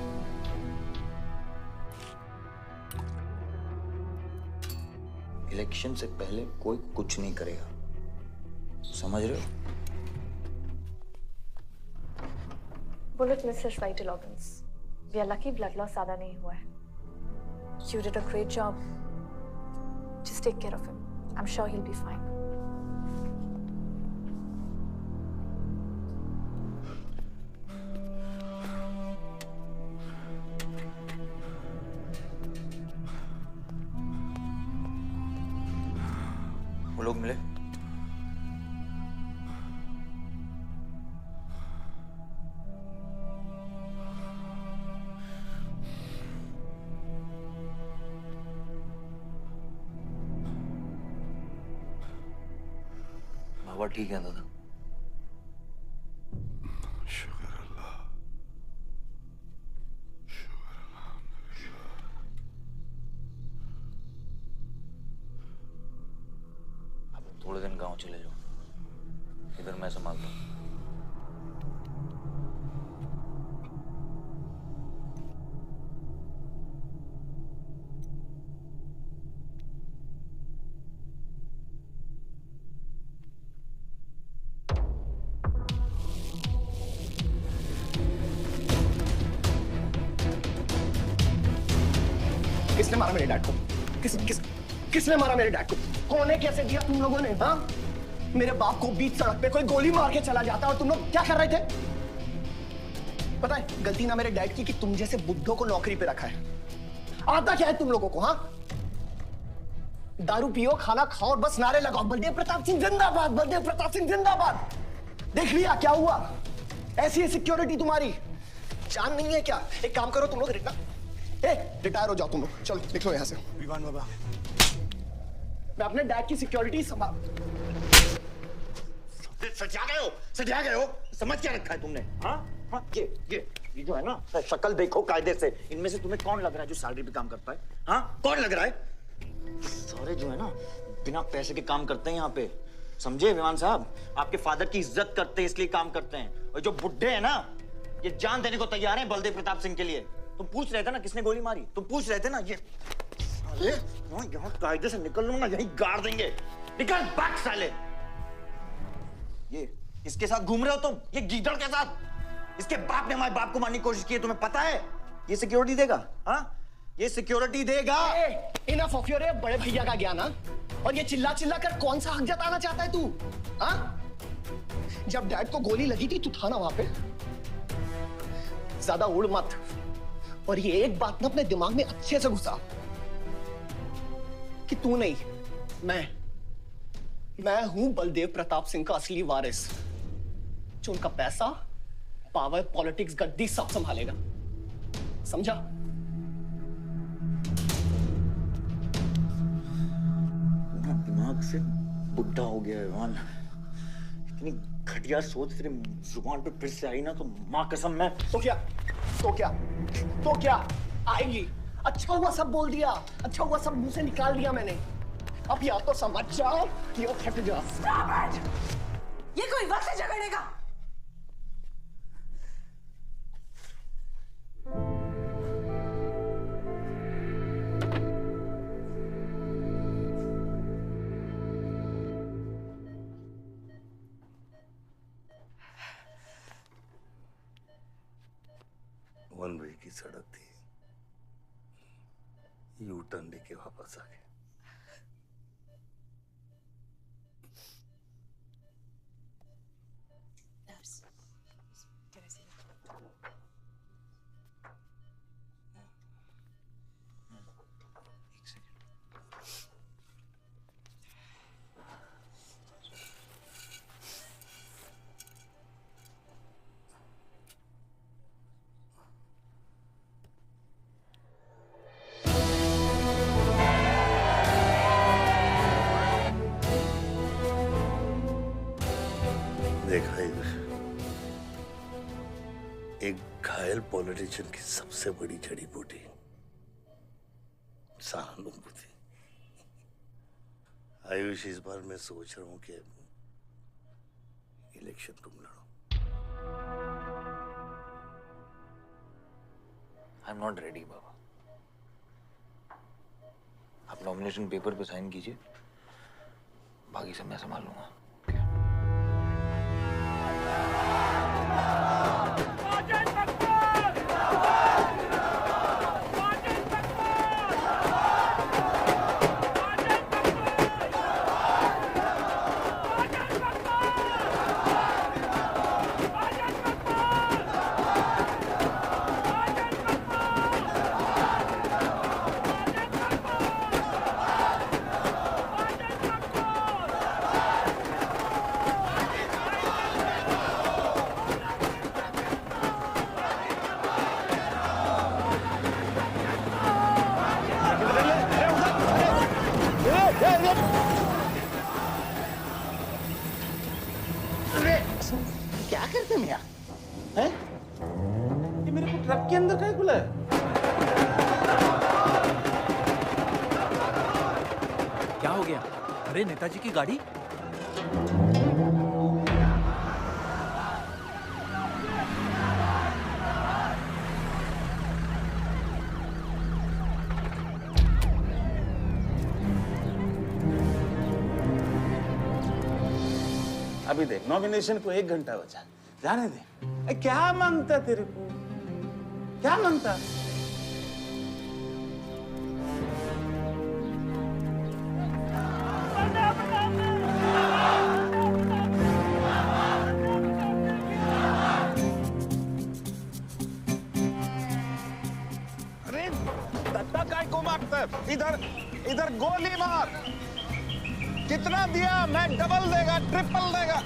इलेक्शन से पहले कोई कुछ नहीं करेगा, समझ रहे हो? Bullet misses vital organs. We are lucky blood loss ज्यादा नहीं हुआ है। You did a great job. Just take care of him. I'm sure he'll be fine. वो लोग मिले? बाबा ठीक है दादा? शुक्र अल्लाह। अब थोड़े दिन गांव चले जाओ, इधर मैं संभालता हूँ। किसने मारा मेरे डैड को? किसने मारा मेरे डैड को? कौन है? कैसे दिया तुम लोगों ने? हाँ, मेरे बाप को बीच सड़क पे कोई गोली मार के चला जाता और तुम लोग क्या कर रहे थे? पता है गलती ना मेरे डैड की कि तुम जैसे बुड्ढों को नौकरी पे रखा है। आता क्या है तुम लोगों को? हाँ, दारू पियो, खाना खाओ और बस नारे लगाओ, बलदेव प्रताप सिंह जिंदाबाद, बलदेव प्रताप सिंह जिंदाबाद। देख लिया क्या हुआ? ऐसी है सिक्योरिटी तुम्हारी। जान नहीं है क्या? एक काम करो तुम लोग, रिटायर हो जाओ तुम लोग। चलो निकलो यहाँ से। विवान बाबा, मैं अपने डैड की सिक्योरिटी संभाल। सजा गए हो। समझ क्या रखा है तुमने? हाँ हाँ, ये जो है ना, शक्ल देखो कायदे से। इनमें से तुम्हें कौन लग रहा है जो सैलरी पे काम करता है? हाँ, कौन लग रहा है? सारे जो है ना बिना पैसे के काम करते हैं यहाँ पे, समझे विमान साहब? आपके फादर की इज्जत करते हैं इसलिए काम करते हैं। और जो बुड्ढे हैं ना, ये जान देने को तैयार हैं बलदेव प्रताप सिंह के लिए। तुम पूछ रहे थे ना किसने गोली मारी? तुम पूछ रहे थे ना? ये साले यहाँ कायदे से निकल लो ना, यहीं गाड़ देंगे। निकल भाग साले। ये इसके साथ घूम रहे हो तुम, ये गीदड़ के साथ। इसके बाप ने हमारे बाप को मारने की कोशिश की है, तुम्हें पता है? ये सिक्योरिटी देगा? हाँ, ये सिक्योरिटी देगा। इनफ ऑफ योर बड़े भैया का ज्ञान। और ये चिल्ला चिल्ला कर कौन सा हक जताना चाहता है तू? हाँ, जब डैड को गोली लगी थी तू था ना वहां पे? ज्यादा उड़ मत। और ये एक बात ना अपने दिमाग में अच्छे से घुसा कि तू नहीं, मैं हूं बलदेव प्रताप सिंह का असली वारिस, जो उनका पैसा, पावर, पॉलिटिक्स, गद्दी सब संभालेगा। समझा? दिमाग से बुढ़ा हो गया है वन। इतनी घटिया सोच तेरे जुबान पे फिर से आई ना तो मां कसम मैं तो क्या आएगी? अच्छा हुआ सब बोल दिया, अच्छा हुआ सब मुंह से निकाल दिया मैंने। अब या तो समझ जाओ या फट जाओ। ये कोई वक्त है झगड़ने का? वन वे की सड़क थी, यू टर्न लेके वापस आ गए। एक घायल पॉलिटिशियन की सबसे बड़ी जड़ी बूटी सहानुभूति। आयुष, इस बार मैं सोच रहा हूं कि इलेक्शन तुम लड़ो। आई एम नॉट रेडी बाबा। आप नॉमिनेशन पेपर पे साइन कीजिए, बाकी सब मैं संभाल लूंगा। क्या करते मियां? हैं? ये मेरे को ट्रक के अंदर क्या खुला है? क्या हो गया? अरे नेताजी की गाड़ी। अभी देख, नॉमिनेशन को 1 घंटा बचा, जाने दे। क्या मांगता तेरे को? क्या मांगता? अरे दत्ता काय को मारता? इधर इधर गोली मार। कितना दिया? मैं डबल देगा, ट्रिपल देगा।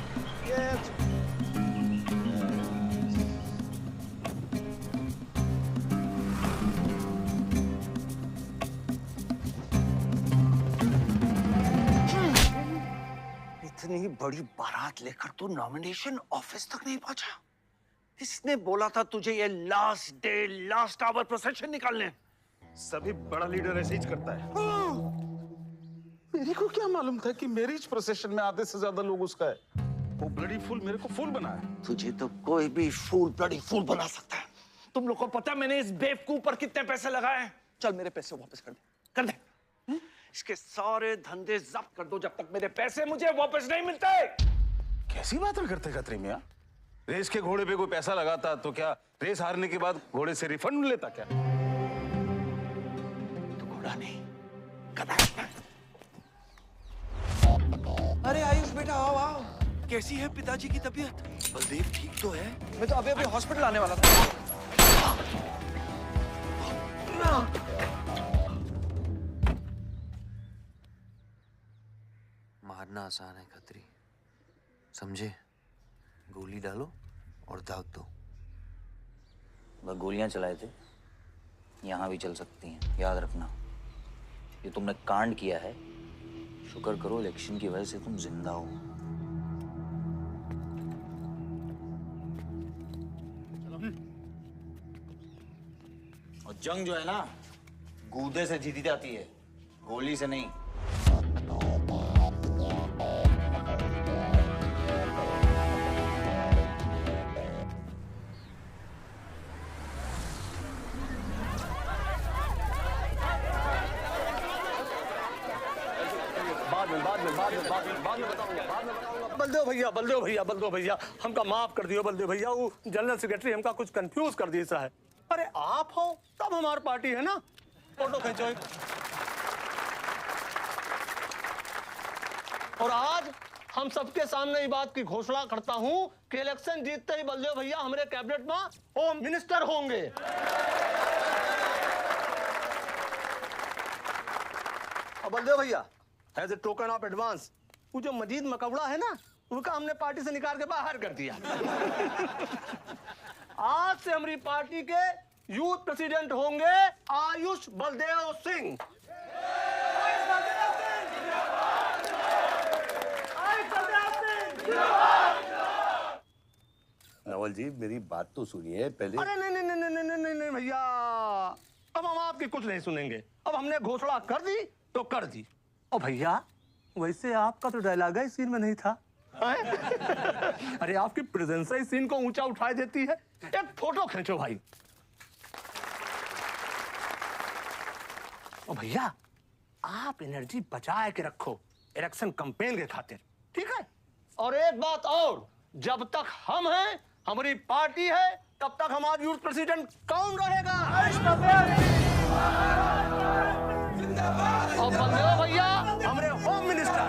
इतनी बड़ी बारात लेकर तू नॉमिनेशन ऑफिस तक नहीं पहुंचा? किसने बोला था तुझे ये last day last hour procession निकालने? सभी बड़ा लीडर ऐसे ही करता है। मेरे को क्या मालूम था कि मेरी इस प्रोसेशन में आधे से ज्यादा लोग उसका है। वो ब्लडी फूल मेरे को फूल बना है। तुझे तो कोई भी फूल ब्लडी फूल बना सकता है। तुम लोग को पता है मैंने इस बेवकूफ पर कितने पैसे लगाए हैं? चल मेरे पैसे वापस कर दे, कर दे। इसके सारे धंधे जब्त कर दो जब तक मेरे पैसे मुझे वापस नहीं मिलते। कैसी बातें करते खत्री मियां? रेस के घोड़े पे कोई पैसा लगाता तो क्या रेस हारने के बाद घोड़े से रिफंड लेता क्या? तो घोड़ा नहीं, अरे आयुष बेटा, आओ आओ। कैसी है पिताजी की तबीयत? बलदेव ठीक तो है? मैं तो अभी हॉस्पिटल आने वाला था। मारना आसान है खत्री, समझे? गोली डालो और दाग दो। वह गोलियां चलाए थे, यहां भी चल सकती हैं, याद रखना। ये तुमने कांड किया है, शुक्र करो इलेक्शन की वजह से तुम जिंदा हो। और जंग जो है ना, गूदे से जीती जाती है, गोली से नहीं। बलदेव भैया हमका माफ कर दियो। बलदेव भैया, वो जनरल सेक्रेटरी हमका कुछ कंफ्यूज कर दिया है। अरे आप हो तब हमारी पार्टी है ना। फोटो खींचो। और आज हम सबके सामने ये बात की घोषणा करता हूं कि इलेक्शन जीतते ही बलदेव भैया हमारे कैबिनेट में होम मिनिस्टर होंगे। और बलदेव भैया, as a token of advance, वो जो मजीद मकबड़ा है ना, उनका हमने पार्टी से निकाल के बाहर कर दिया। आज से हमारी पार्टी के यूथ प्रेसिडेंट होंगे आयुष बलदेव सिंह। नवल जी मेरी बात तो सुनिए पहले। अरे नहीं नहीं नहीं नहीं नहीं नहीं नहीं भैया, अब हम आपकी कुछ नहीं सुनेंगे। अब हमने घोषणा कर दी तो कर दी। और भैया वैसे आपका तो डायलॉग इस सीन में नहीं था। अरे आपकी प्रेजेंस इस सीन को ऊंचा उठाई देती है। एक फोटो खींचो भाई। और भैया आप एनर्जी बचा के रखो इलेक्शन कैंपेन के खातिर, ठीक है? और एक बात और, जब तक हम हैं, हमारी पार्टी है, तब तक हमारा यूथ प्रेसिडेंट कौन रहेगा? और बंदे भैया हमारे home minister.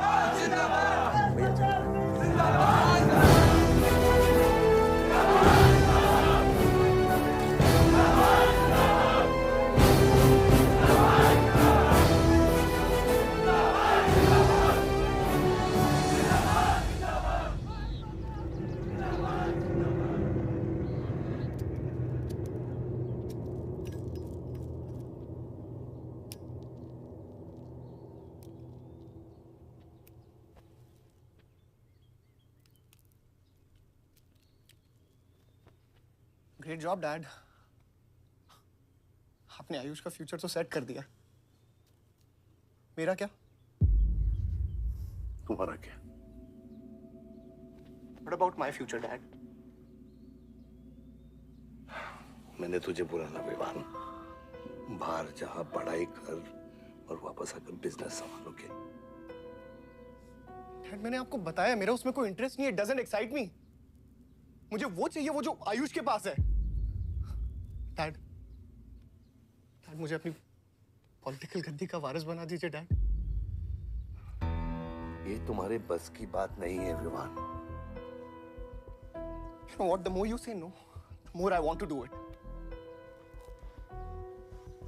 Great job dad. आपने आयुष का फ्यूचर तो सेट कर दिया। मेरा क्या? तुम्हारा क्या? What about my future, Dad? मैंने तुझे बोला ना विवान, बाहर जहाँ पढ़ाई कर और वापस आकर बिजनेस संभालोगे। डैड मैंने आपको बताया मेरा उसमें कोई इंटरेस्ट नहीं है। Doesn't excite me. मुझे वो चाहिए वो जो आयुष के पास है। डैड मुझे अपनी पॉलिटिकल गद्दी का वारिस बना दीजिए डैड। ये तुम्हारे बस की बात नहीं है Vivaan. You know what? The more you say no, the more I want to do it.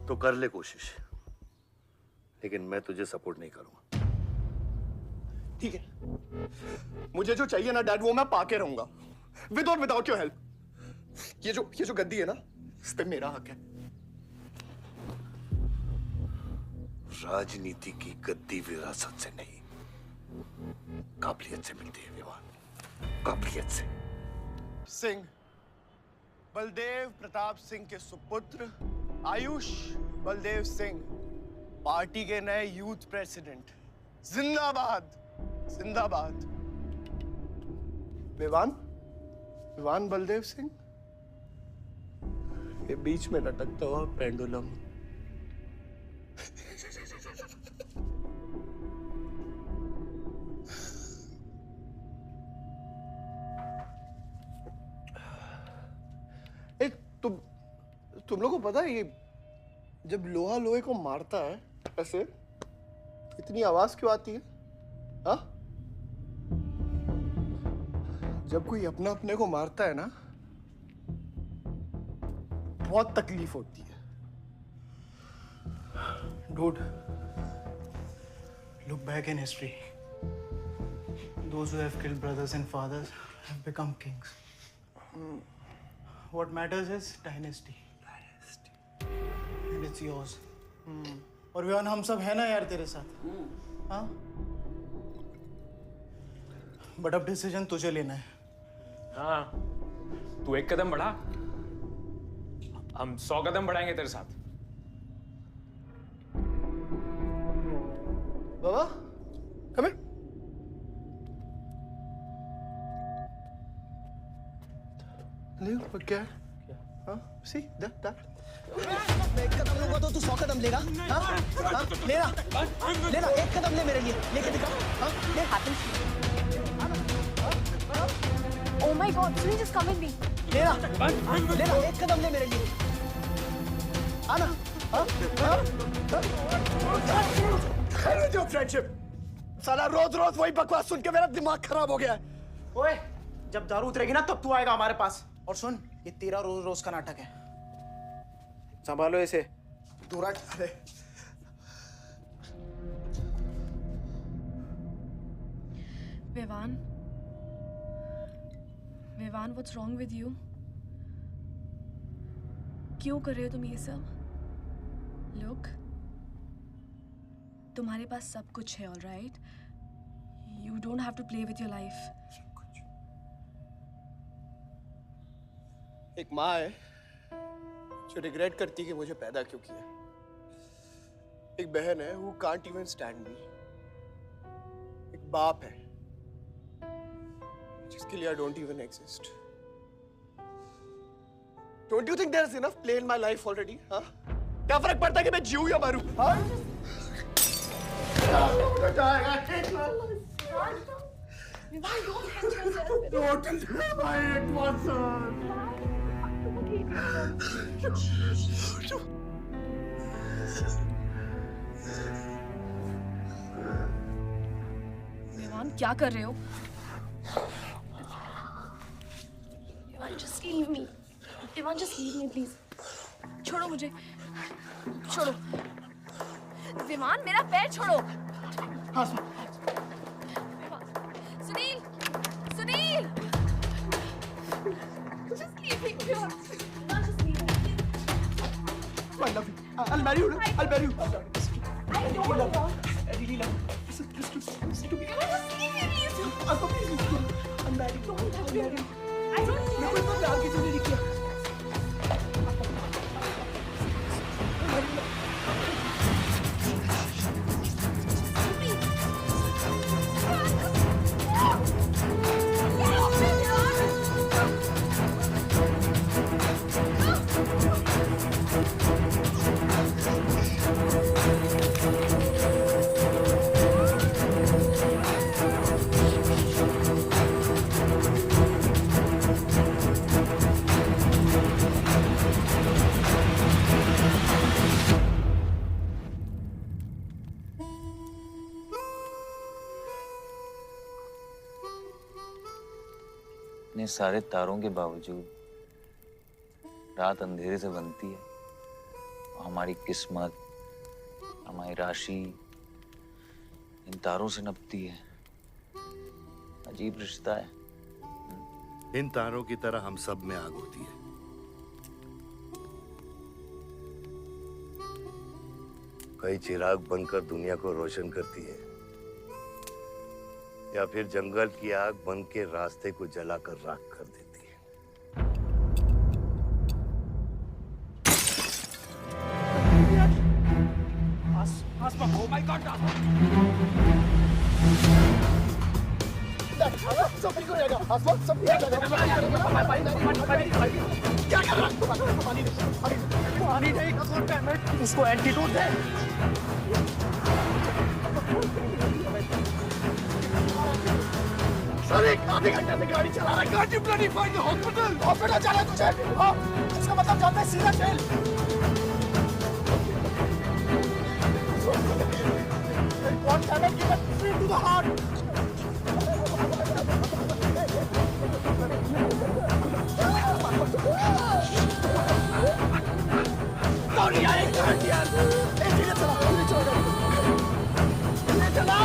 तो कर ले कोशिश, लेकिन मैं तुझे सपोर्ट नहीं करूंगा। ठीक है, मुझे जो चाहिए ना डैड वो मैं पाके रहूंगा, विद और विदाउट योर हेल्प। ये जो गद्दी है ना, इस पे मेरा हक है। राजनीति की गद्दी विरासत से नहीं, काबिलियत से मिलती है विवान, काबिलियत से। सिंह, बलदेव प्रताप सिंह के सुपुत्र आयुष बलदेव सिंह, पार्टी के नए यूथ प्रेसिडेंट। जिंदाबाद जिंदाबाद। विवान बलदेव सिंह, ये बीच में लटकता हुआ पेंडुलम। तुम लोगों को पता है ये जब लोहा लोहे को मारता है ऐसे तो इतनी आवाज क्यों आती है? हाँ? जब कोई अपना अपने को मारता है ना बहुत तकलीफ होती है। Dude, look back in history. Those who have killed brothers and fathers have become kings. What matters is dynasty. And it's yours. और विवान हम सब है ना यार तेरे साथ। हाँ? बट अब डिसीजन तुझे लेना है। हाँ, तू एक कदम बढ़ा, हम 100 कदम बढ़ाएंगे तेरे साथ। बाबा, come here. Leo, but क्या? हाँ? See that? मैं एक कदम लूँगा तो तू 100 कदम लेगा? हाँ? हाँ? लेना, एक कदम ले मेरे लिए, लेके दिखा। हाँ? ले Oh my God, Sunil, just come with me. लेना, एक कदम ले मेरे लिए। आना, हाँ? जो फ्रेंडशिप, साला रोज वही बकवास सुन के मेरा दिमाग खराब हो गया है। ओए, जब दारू उतरेगी ना तब तू आएगा हमारे पास। और सुन, ये तेरा रोज का नाटक है, संभालो इसे। दूरा अरे Vivaan, what's wrong with you? क्यों कर रहे हो तुम ये सब? Look, तुम्हारे पास सब कुछ है, all right? You don't have to play with your life. एक माँ है जो रिग्रेट करती है कि मुझे पैदा क्यों किया। एक बहन है who can't even stand me। एक बाप है जिसके लिए I don't even exist। Don't you think there's enough play in my life already? हाँ? क्या फर्क पड़ता है कि मैं जीऊँ या मरूँ? हाँ? Don't my it was Vivaan क्या कर रहे हो? Vivaan just leave me। Vivaan just leave me please। छोड़ो मुझे, छोड़ो। विमान मेरा पैर छोड़ो। Sunil, Sunil. Just leave me, विमान। Just leave me। I love you। I'll marry you। I'll marry you। I don't love you। I really love you। Listen to me। Just leave me, please। I'll please listen। I'm married। Don't touch me। I'm married। I don't care। मेरे को इतना प्यार किसी ने नहीं किया। इतने सारे तारों के बावजूद रात अंधेरे से बनती है। हमारी किस्मत, हमारी राशि इन तारों से नपती है। अजीब रिश्ता है। इन तारों की तरह हम सब में आग होती है। कई चिराग बनकर दुनिया को रोशन करती है, या फिर जंगल की आग बन के रास्ते को जलाकर राख कर देती है। Oh my God! सब ठीक हो जाएगा। आसमान सब ठीक हो जाएगा। क्या कर रहा है? पानी नहीं, उसको एंटीडोट दे। सर एक आधे घंटे से गाड़ी चला रहा है। Can't you bloody find the hospital? Hospital जाना है तुझे? हाँ, इसका मतलब जाना है सीधा jail. One cannot give it straight to the heart. Sorry, I can't hear. धीरे चला, धीरे चला, धीरे चला।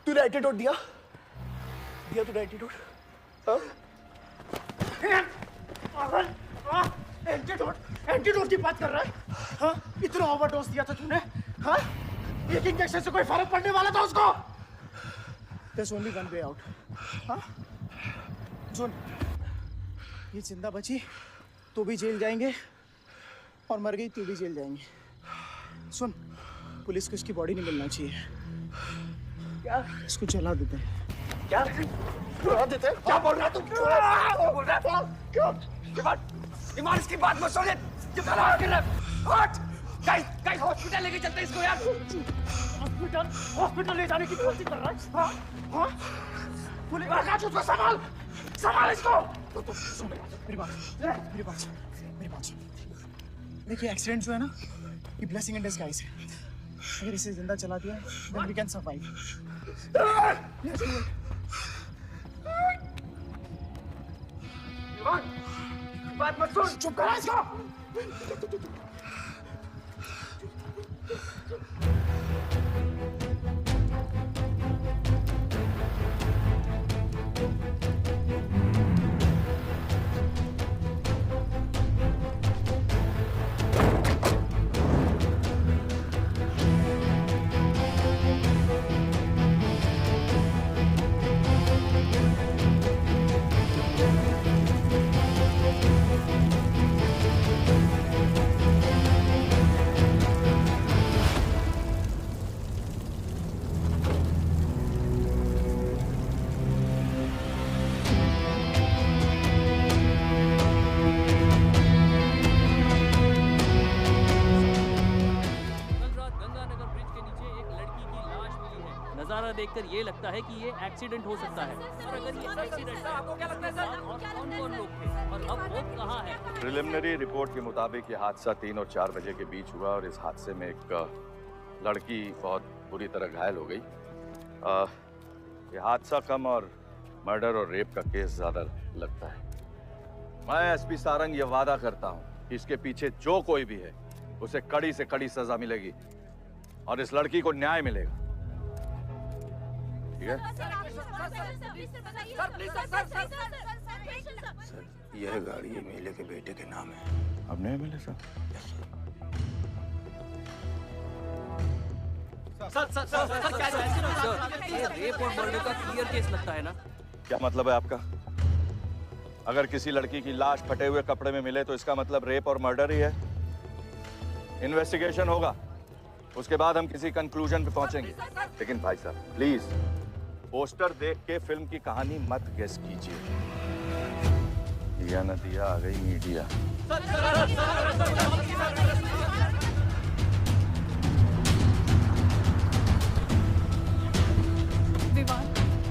तूने एंटीडोट दिया? दिया तूने एंटीडोट? एंटीडोट? एंटीडोट की बात कर रहा है? हाँ? इतना ओवरडोज दिया था तूने? हाँ? एक इंजेक्शन से कोई फर्क पड़ने वाला था उसको? There's only one way out. हाँ? सुन, ये जिंदा बची तो भी जेल जाएंगे और मर गई तो भी जेल जाएंगे। सुन, पुलिस को इसकी बॉडी नहीं मिलना चाहिए। क्या? इसको जला देते हैं। क्या? जला देते हैं? क्या बोल रहा है तू? क्या बोल रहा है? क्यों? ईमान इसकी बात मत सुनिए। ये क्या कर रहा है? हट! गाइस हॉस्पिटल लेके चलते हैं इसको यार। हॉस्पिटल ले जाने की कोशिश कर रहा है? हाँ? हाँ? पुलिस आकाश उसको संभाल इसको। तो सुन मेरी बात सुन। देखिए एक्सीडेंट जो है ना, ये ब्लेसिंग इन डिस्गाइज है। अगर इसे जिंदा चला दिया then we can survive. बात मत सुन। चुप करा इसको। नजारा देखकर ये लगता है कि ये एक्सीडेंट हो सकता है। और अगर ये एक्सीडेंट आपको क्या लगता है सर? और कौन-कौन लोग थे और अब वो कहाँ है? प्रिलिमिनरी रिपोर्ट के मुताबिक ये हादसा 3 और 4 बजे के बीच हुआ और इस हादसे में एक लड़की बहुत बुरी तरह घायल हो गई। ये हादसा कम और मर्डर और रेप का केस ज्यादा लगता है। मैं एसपी सारंग ये वादा करता हूँ कि इसके पीछे जो कोई भी है उसे कड़ी से कड़ी सजा मिलेगी और इस लड़की को न्याय मिलेगा। ठीक है? सर, यह गाड़ी एमएलए के बेटे के नाम है। अब नहीं मिले सर? सर ये रेप और मर्डर का क्लियर केस लगता है ना? क्या मतलब है आपका? अगर किसी लड़की की लाश फटे हुए कपड़े में मिले तो इसका मतलब रेप और मर्डर ही है। इन्वेस्टिगेशन होगा, उसके बाद हम किसी कंक्लूजन पे पहुंचेंगे। लेकिन भाई साहब प्लीज पोस्टर देख के फिल्म की कहानी मत गेस कीजिए। दिया न दिया आ गई मीडिया।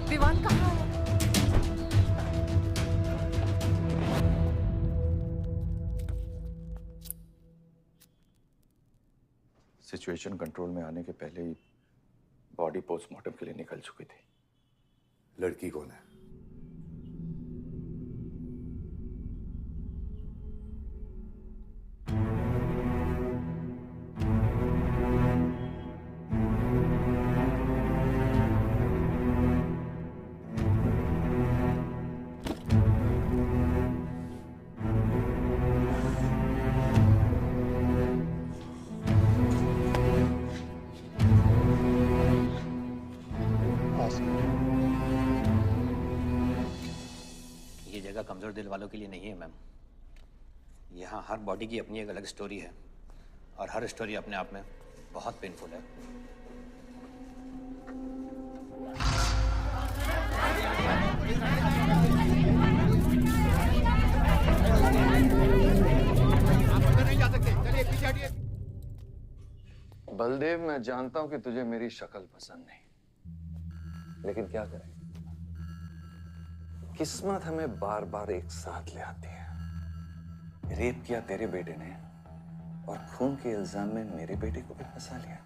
विवान कहाँ है? सिचुएशन कंट्रोल में आने के पहले ही बॉडी पोस्टमार्टम के लिए निकल चुकी थी। लड़की कौन है? ये जगह कमजोर दिल वालों के लिए नहीं है मैम। यहाँ हर बॉडी की अपनी एक अलग स्टोरी है और हर स्टोरी अपने आप में बहुत पेनफुल है। बलदेव, मैं जानता हूं कि तुझे मेरी शक्ल पसंद नहीं, लेकिन क्या करें, किस्मत हमें बार बार एक साथ ले आती है। रेप किया तेरे बेटे ने और खून के इल्जाम में मेरे बेटे को भी फंसा लिया।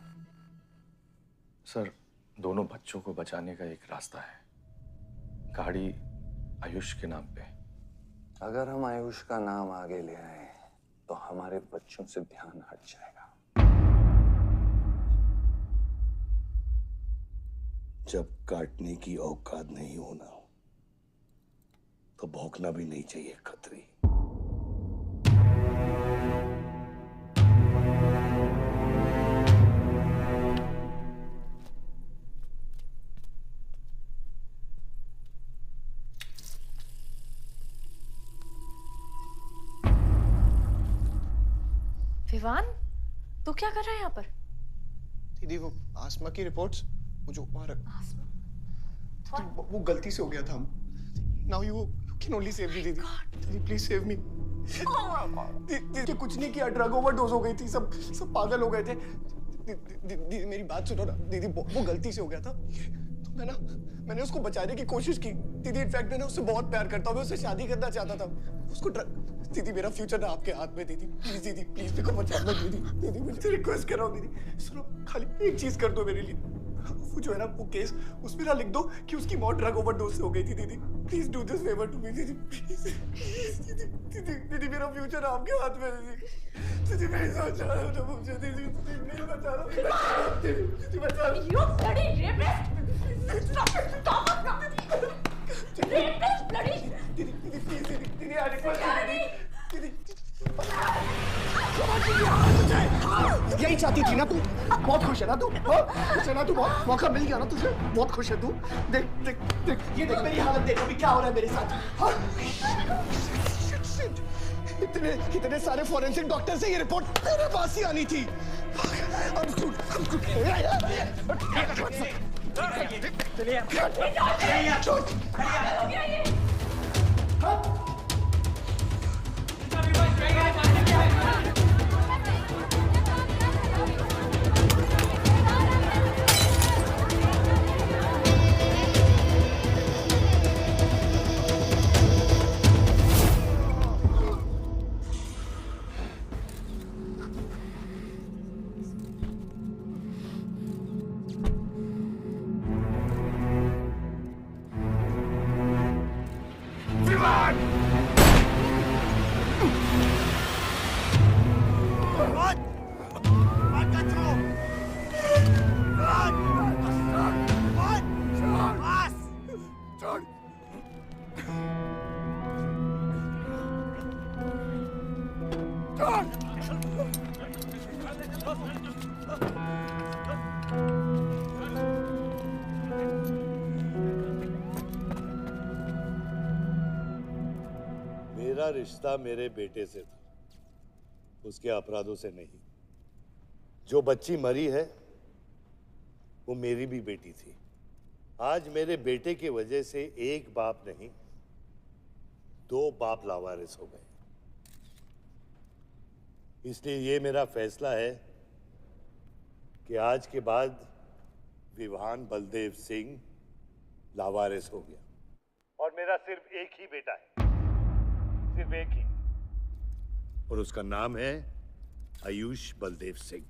सर, दोनों बच्चों को बचाने का एक रास्ता है, गाड़ी आयुष के नाम पे। अगर हम आयुष का नाम आगे ले आए तो हमारे बच्चों से ध्यान हट जाएगा। जब काटने की औकात नहीं होना तो भौंकना भी नहीं चाहिए खतरी। विवान, तू क्या कर रहा है यहाँ पर? दीदी, वो आसमा की रिपोर्ट्स, वो जो वो गलती से हो गया था। Now you can only save me, दीदी। दीदी please save me। दीदी कुछ नहीं किया, ड्रग ओवरडोज हो गई थी, सब पागल हो गए थे। दीदी मेरी बात सुनो ना, दीदी वो गलती से हो गया था। तो मैंने उसको बचाने की कोशिश की। दीदी इनफैक्ट मैं उससे बहुत प्यार करता हूँ, मैं उससे शादी करना चाहता था। उसको दीदी मेरा फ्यूचर ना आपके हाथ में। दीदी प्लीज मेरे को बचा लो। दीदी मुझे रिक्वेस्ट कर रहा हूँ। दीदी सुनो, खाली एक चीज कर दो मेरे लिए। वो जो है ना वो केस, उसमें ना लिख दो कि उसकी मौत ड्रग ओवरडोज से हो गई थी। दीदी please do this favour to me. दीदी प्लीज। दीदी मेरा फ्यूचर आपके हाथ में। दीदी मैं बचा रहा हूँ मुझे। दीदी प्लीज बचा रहा हूँ। दीदी बचा रहा हूँ। You bloody rapist! Stop it! Stop it! Rapist, bloody! दीदी प्लीज, दीदी आई रिक्वेस्ट। दीदी यही चाहती थी ना तू? बहुत खुश है ना तू? खुश है ना तू? बहुत मौका मिल गया ना तुझे? बहुत खुश है तू? देख देख देख, ये देख मेरी हालत, देख अभी क्या हो रहा है मेरे साथ। इतने सारे फॉरेंसिक डॉक्टर से ये रिपोर्ट तेरे पास ही आनी थी। मेरा रिश्ता मेरे बेटे से था, उसके अपराधों से नहीं। जो बच्ची मरी है वो मेरी भी बेटी थी। आज मेरे बेटे की वजह से एक बाप नहीं, दो बाप लावारिस हो गए। इसलिए ये मेरा फैसला है कि आज के बाद विवान बलदेव सिंह लावारिस हो गया और मेरा सिर्फ एक ही बेटा है, सिर्फ एक ही, और उसका नाम है आयुष बलदेव सिंह।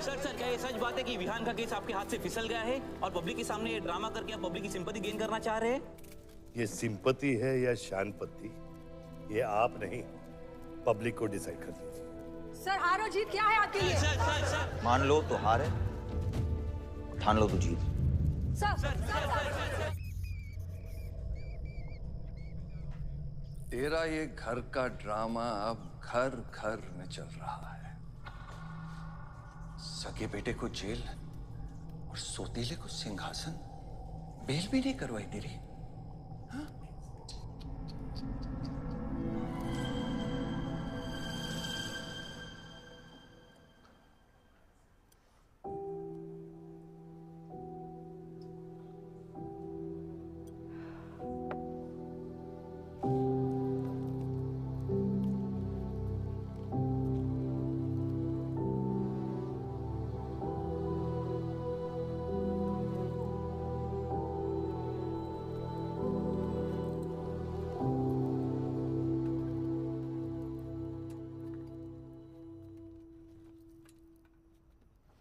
सर क्या ये सच बात है कि विहान का केस आपके हाथ से फिसल गया है और पब्लिक के सामने ये ड्रामा करके आप पब्लिक की सिंपैथी गेन करना चाह रहे हैं? ये सिंपैथी है या शानपत्ती, ये आप नहीं, पब्लिक को डिसाइड कर दीजिए। सर हार और जीत क्या है आपके लिए? मान लो तो हार है, ठान लो तो जीत। तेरा ये घर का ड्रामा अब घर घर में चल रहा है। सगे बेटे को जेल और सोतीले को सिंहासन, बेल भी नहीं करवाई तेरी।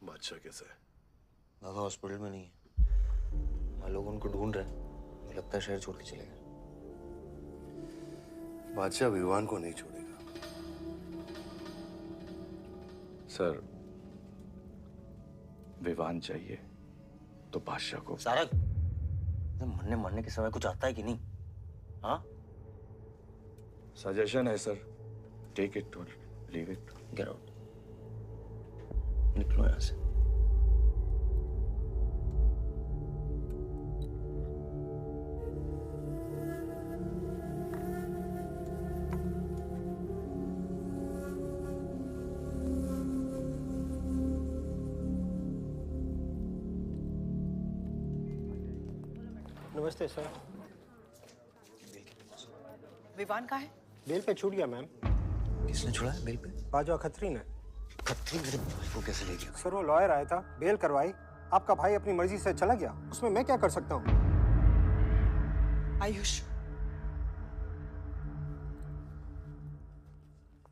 बादशाह कैसा है? बाबा हॉस्पिटल में नहीं है, हम लोग उनको ढूंढ रहे हैं। मुझे लगता है शहर छोड़ के चले गए। बादशाह विवान को नहीं छोड़ेगा। सर, विवान चाहिए तो बादशाह को। सारंग, मरने के समय कुछ आता है कि नहीं? हाँ? सजेशन है सर, टेक इट और लीव इट। गेट आउट, निकलो यहाँ से। नमस्ते सर। विवान कहाँ है? बेल पे छूट गया मैम। किसने छुड़ा है बेल पे? बाजवा खत्री ने। खत्री मेरे भाई को कैसे ले गया? सर वो लॉयर आया था, बेल करवाई, आपका भाई अपनी मर्जी से चला गया, उसमें मैं क्या कर सकता हूँ? आयुष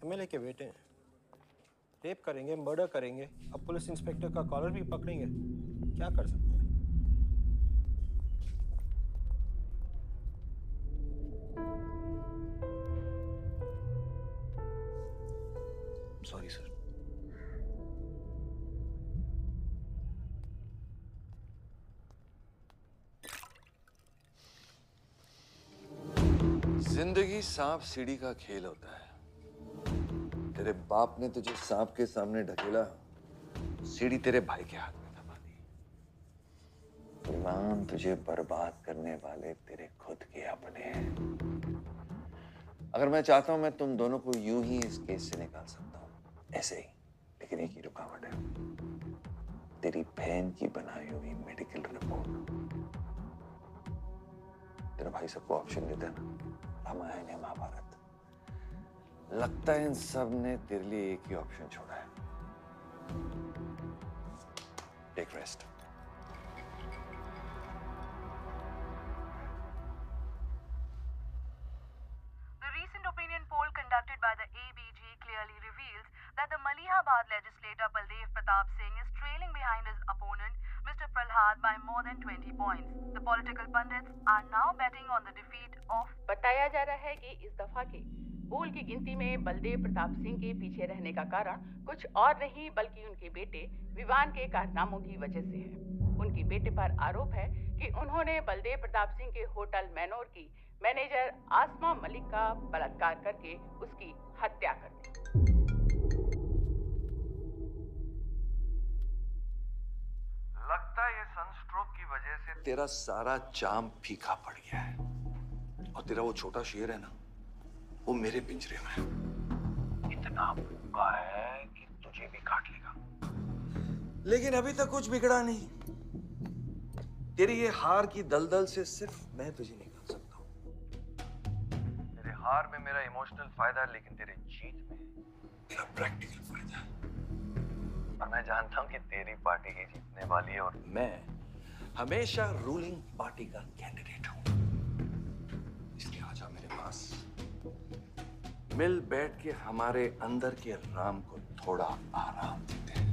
एमएलए के बेटे हैं, रेप करेंगे, मर्डर करेंगे, अब पुलिस इंस्पेक्टर का कॉलर भी पकड़ेंगे, क्या कर सकते हैं? Sorry sir. जिंदगी सांप सीढ़ी का खेल होता है। तेरे बाप ने तुझे सांप के सामने ढकेला, सीढ़ी तेरे भाई के हाथ में दबा दी। विवान तुझे बर्बाद करने वाले तेरे खुद के अपने हैं। अगर मैं चाहता हूं मैं तुम दोनों को यूं ही इस केस से निकाल सकता हूं, ऐसे ही, लेकिन एक ही रुकावट है, तेरी बहन की बनाई हुई मेडिकल रिपोर्ट। तेरा भाई सबको ऑप्शन देता है ना, रामायण या महाभारत। लगता है इन सब ने तेरे लिए एक ही ऑप्शन छोड़ा है, take rest. The recent opinion poll conducted by the ABG clearly reveals that the Malihabad legislator Baldev Pratap Singh is trailing behind his opponent, Mr. Prahlad, by more than 20 points. The political pundits are now betting on the defeat of. बताया जा रहा है कि इस दफा के पोल की गिनती में बलदेव प्रताप सिंह के पीछे रहने का कारण कुछ और नहीं बल्कि उनके बेटे विवान के कारनामों की वजह से है। उनके बेटे पर आरोप है कि उन्होंने बलदेव प्रताप सिंह के होटल मैनोर की मैनेजर आसमा मलिक का बलात्कार करके उसकी हत्या कर दी। लगता है ये सनस्ट्रोक की वजह से तेरा सारा जाम फीका पड़ गया है और तेरा वो छोटा शेर है ना, वो मेरे पिंजरे में है। इतना भूखा है कि तुझे भी काट लेगा। लेकिन अभी तक कुछ बिगड़ा नहीं। तेरी ये हार की दलदल से सिर्फ मैं तुझे निकाल सकता हूँ। तेरे हार में मेरा इमोशनल फायदा है, लेकिन तेरे जीत में मेरा प्रैक्टिकल फायदा है। और मैं जानता हूँ कि तेरी पार्टी ही जीतने वाली है और मैं हमेशा रूलिंग पार्टी का कैंडिडेट हूँ। इसलिए आजा मेरे पास, मिल बैठ के हमारे अंदर के राम को थोड़ा आराम देते हैं।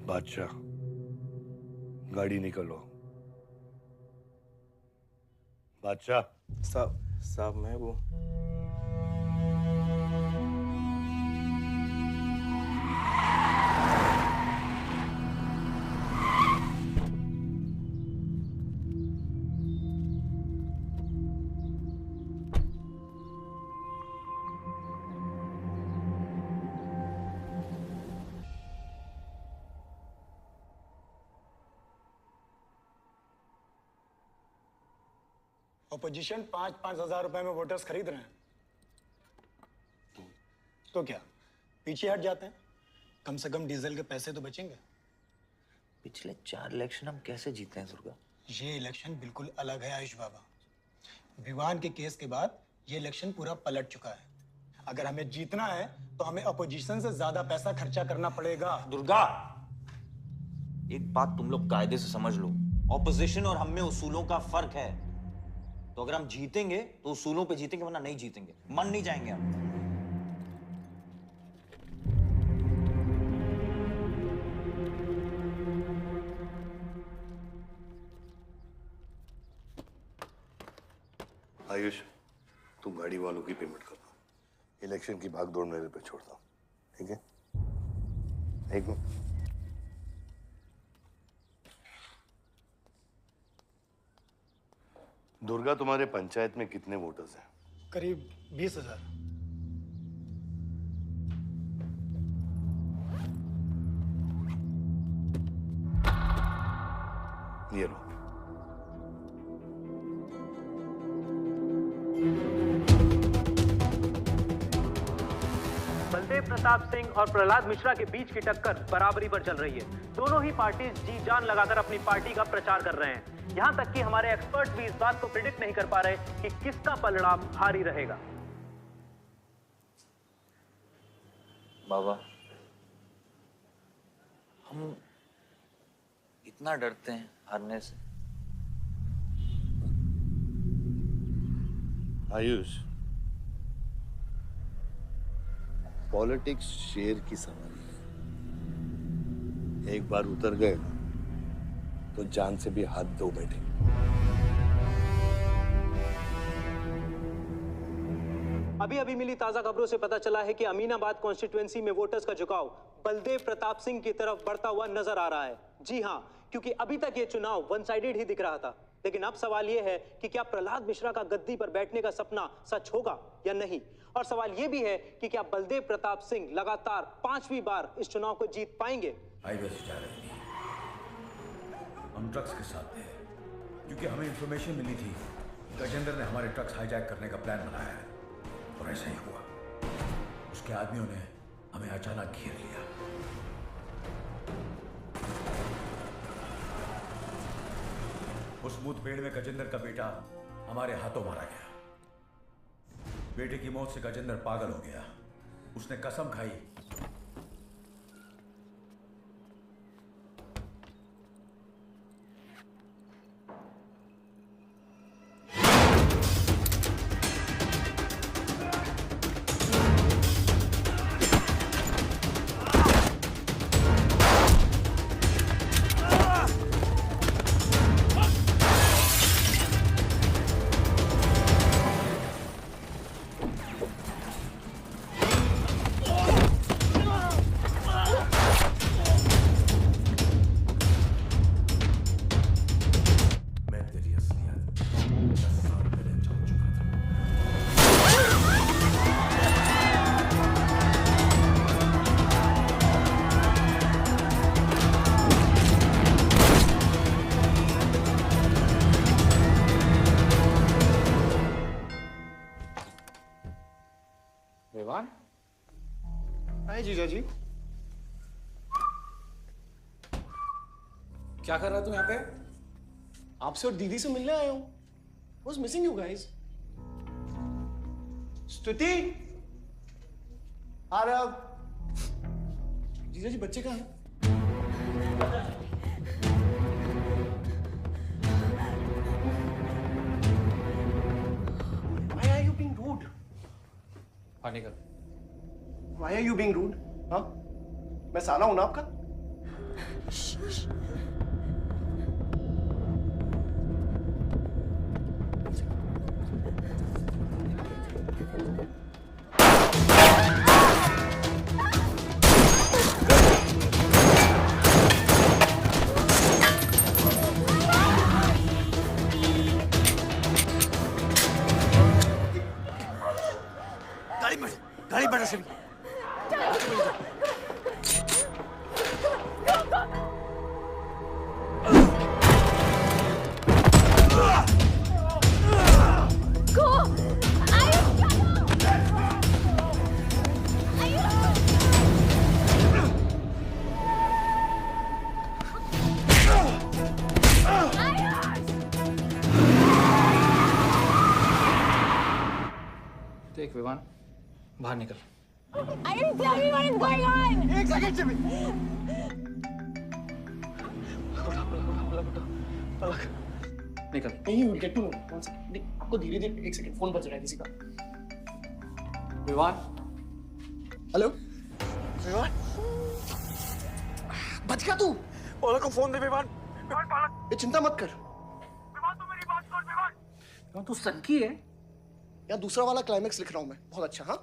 बादशाह, गाड़ी निकलो। बादशाह साहब मैं वो ऑपोजिशन 5-5 हजार रुपए में वोटर्स खरीद रहे हैं, तो क्या पीछे हट जाते हैं? कम से कम डीजल के पैसे तो बचेंगे। पिछले 4 इलेक्शन हम कैसे जीते हैं दुर्गा? ये इलेक्शन बिल्कुल अलग है आयुष बाबा। विवान के केस के बाद ये इलेक्शन पूरा पलट चुका है। अगर हमें जीतना है तो हमें अपोजिशन से ज्यादा पैसा खर्चा करना पड़ेगा। दुर्गा, एक बात तुम लोग कायदे से समझ लो, ऑपोजिशन और हम में उसूलों का फर्क है। तो अगर हम जीतेंगे तो उसूलों पे जीतेंगे, वरना नहीं जीतेंगे, मन नहीं जाएंगे हम। आयुष, तू गाड़ी वालों की पेमेंट कर दो। इलेक्शन की भागदौड़ मेरे पे छोड़ दो, ठीक है? एक मिनट। दुर्गा, तुम्हारे पंचायत में कितने वोटर्स हैं? करीब 20,000। ये लो। बलदेव प्रताप सिंह और प्रहलाद मिश्रा के बीच की टक्कर बराबरी पर चल रही है। दोनों ही पार्टी जी जान लगाकर अपनी पार्टी का प्रचार कर रहे हैं। यहां तक कि हमारे एक्सपर्ट भी इस बात को प्रिडिक्ट नहीं कर पा रहे कि किसका परिणाम भारी रहेगा। बाबा, हम इतना डरते हैं हारने से। आयुष, पॉलिटिक्स शेर की सवारी है। एक बार उतर गए ना तो जान से भी हाथ धो बैठे। अभी मिली ताजा खबरों से पता चला है कि अमीनाबाद कॉन्स्टिट्यूएंसी में वोटर्स का झुकाव बलदेव प्रताप सिंह की तरफ बढ़ता हुआ नजर आ रहा है। जी हां, क्योंकि अभी तक ये चुनाव वन साइडेड ही दिख रहा था। लेकिन अब सवाल ये है कि क्या प्रहलाद मिश्रा का गद्दी पर बैठने का सपना सच होगा या नहीं। और सवाल ये भी है कि क्या बलदेव प्रताप सिंह लगातार 5वीं बार इस चुनाव को जीत पाएंगे। हाईवे से जा रहे थे, हम ट्रक्स के साथ थे, क्योंकि हमें इंफॉर्मेशन मिली थी गजेंद्र ने हमारे ट्रक्स हाईजैक करने का प्लान बनाया है। और ऐसा ही हुआ। उसके आदमियों ने हमें अचानक घेर लिया। उस मुठभेड़ में गजेंद्र का बेटा हमारे हाथों मारा गया। बेटे की मौत से गजेंद्र पागल हो गया। उसने कसम खाई विवान। हाय जीजा जी। क्या कर रहा तू यहाँ पे? आपसे और दीदी से मिलने आया हूँ। Was missing you guys. स्तुति, आरव, जीजा जी बच्चे कहाँ हैं? Why are you being rude? बाहर निकल। Why are you being rude? हाँ? मैं साला हूँ ना आपका? गाड़ी बढ़ा से देख विवान, बाहर निकल। Ayush, tell me what is going on. एक सेकंड से भी। निकल। नहीं, we'll get to know. One second. नहीं, आपको धीरे-धीरे एक सेकंड फोन बज रहा है किसी का। विवान। हेलो। विवान। बच गया तू। पलक को फोन दे विवान। विवान पलक। ये चिंता मत कर। विवान तू मेरी बात सुन विवान। विवान तू सनकी है? या दूसरा वाला क्लाइमेक्स लिख रहा हूँ मैं। बहुत अच्छा हाँ?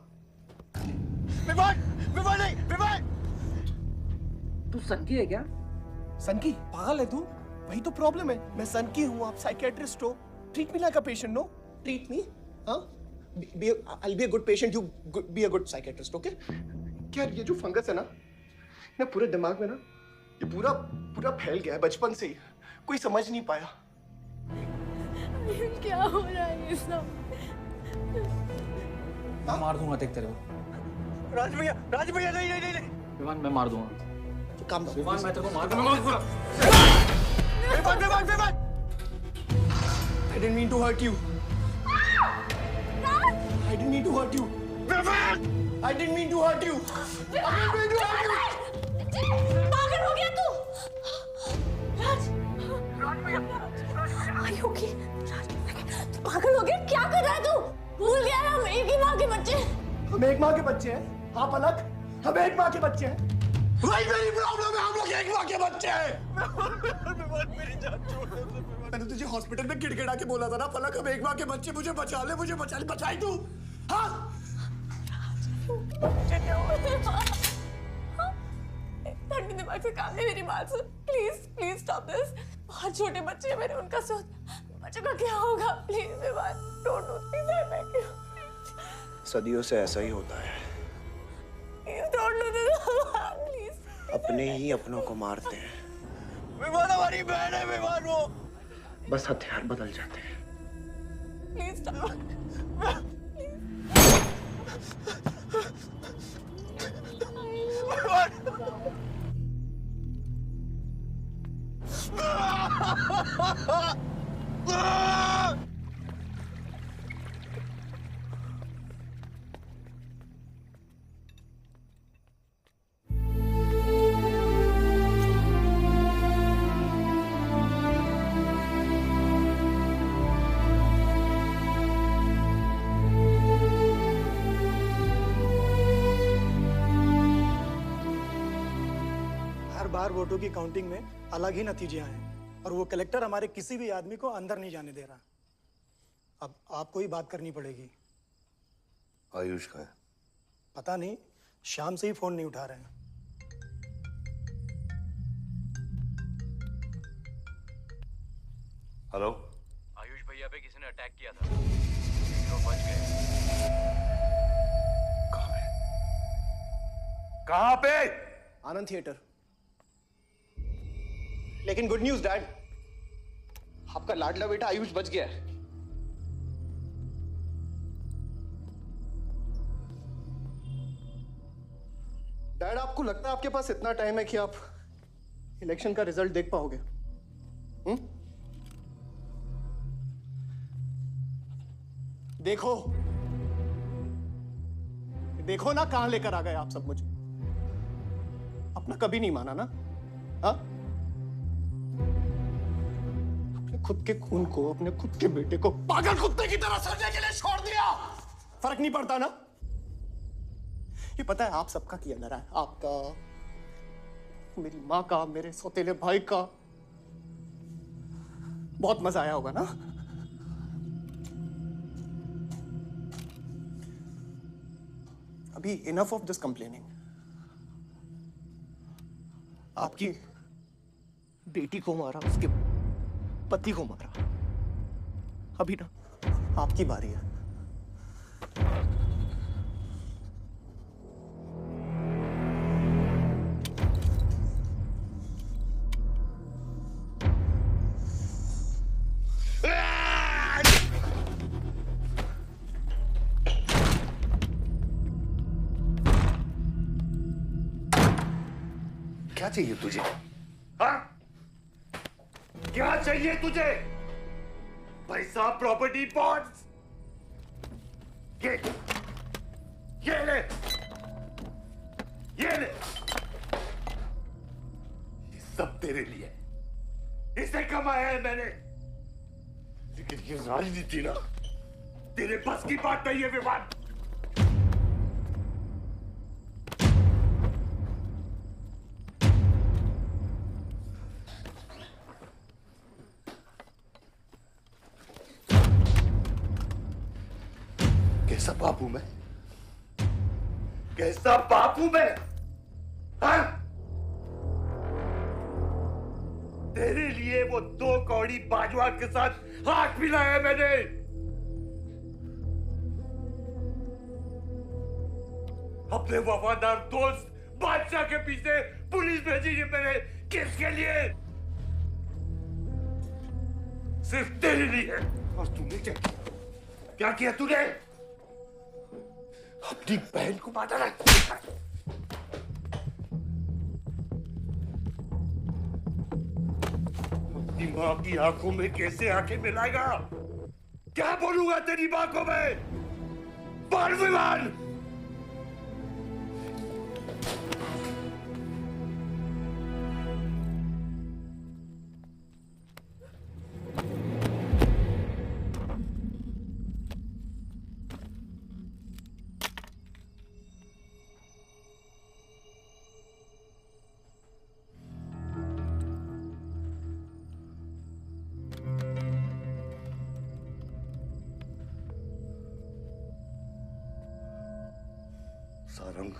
विवान! विवान नहीं! विवान! तू सनकी है क्या? सनकी? पागल है तू? वही तो प्रॉब्लम है। मैं सनकी हूँ, आप साइकियाट्रिस्ट हो। Treat me like a patient, no? Treat me? हाँ? I'll be a good patient, you be a good psychiatrist, okay? क्या ये जो फंगस है ना पूरे दिमाग में ना, ये पूरा फैल गया है बचपन से ही। कोई समझ नहीं पाया। क्या हो रहा है ये सब? मैं मार दूंगा देख तेरे को। राज भैया नहीं। विमान मैं मार दूंगा। काम दो। विमान मैं तेरे को मार दूंगा। विमान! I didn't mean to hurt you. I didn't mean to hurt you. विमान! I didn't mean to hurt you. पागल हो गया तू? राज भैया। Are you okay? तू पागल हो गया? क्या कर रहा है तू? भूल गया हम एक ही माँ के बच्चे। हम एक माँ के बच्चे हैं। हाँ पलक, हम एक माँ के बच्चे हैं। वही मेरी प्रॉब्लम है, हम लोग एक माँ के बच्चे हैं। मेरी जान छोड़ दे। मैंने तुझे हॉस्पिटल में गिड़गिड़ा के बोला था ना पलक, हम एक माँ के बच्चे, मुझे बचा ले, बचाई तू। हाँ? ठंडी दिमाग से काम है, मेरी बात सुन। Please stop this. बहुत छोटे बच्चे हैं मेरे, उनका सोच बच्चों का क्या होगा? Please don't do this. I beg you. सदियों से ऐसा ही होता है। Don't do this please. अपने ही अपनों को मारते हैं। विमान हमारी बहन है विमान वो। बस हथियार बदल जाते हैं। Please stop. वोटों की काउंटिंग में अलग ही नतीजे आए और वो कलेक्टर हमारे किसी भी आदमी को अंदर नहीं जाने दे रहा। अब आपको ही बात करनी पड़ेगी। आयुष का है? पता नहीं, शाम से ही फोन नहीं उठा रहे हैं। हेलो, आयुष भैया पे किसी ने अटैक किया था, वो बच गए। कहाँ पे? आनंद थिएटर। लेकिन गुड न्यूज डैड, आपका लाडला बेटा आयुष बच गया है। डैड, आपको लगता है आपके पास इतना टाइम है कि आप इलेक्शन का रिजल्ट देख पाओगे? देखो देखो ना, कहां लेकर आ गए आप सब मुझे। अपना कभी नहीं माना ना? हाँ, अपने खुद के खून को, अपने खुद के बेटे को पागल कुत्ते की तरह सड़ने के लिए छोड़ दिया। फर्क नहीं पड़ता ना? ये पता है आप सबका किया डरा है, आपका, मेरी माँ का, मेरे सौतेले भाई का। बहुत मजा आया होगा ना? अभी इनफ ऑफ दिस कंप्लेनिंग। आपकी बेटी को मारा, उसके पति को मारा, अभी ना आपकी बारी है। क्या चाहिए तुझे? हाँ? क्या चाहिए तुझे? पैसा, प्रॉपर्टी, बॉन्ड्स? ये ले, ये ले। ये सब तेरे लिए, इसे कमाया है मैंने। लेकिन ये राजनीति ना तेरे बस की बात नहीं है विवान। कैसा बाप हूं मैं? कैसा बाप हूं मैं? हाँ? तेरे लिए वो 2 कौड़ी बाजवान के साथ हाथ मिलाया मैंने। अपने वफादार दोस्त बादशाह के पीछे पुलिस भेजी है मैंने। किसके लिए? सिर्फ तेरे लिए। और तूने क्या किया तूने? अपनी बहन को मारा है। अपनी मां की आंखों में कैसे आंखें मिलाएगा? क्या बोलूंगा तेरी मां को मैं? बोल विमान। सारंग,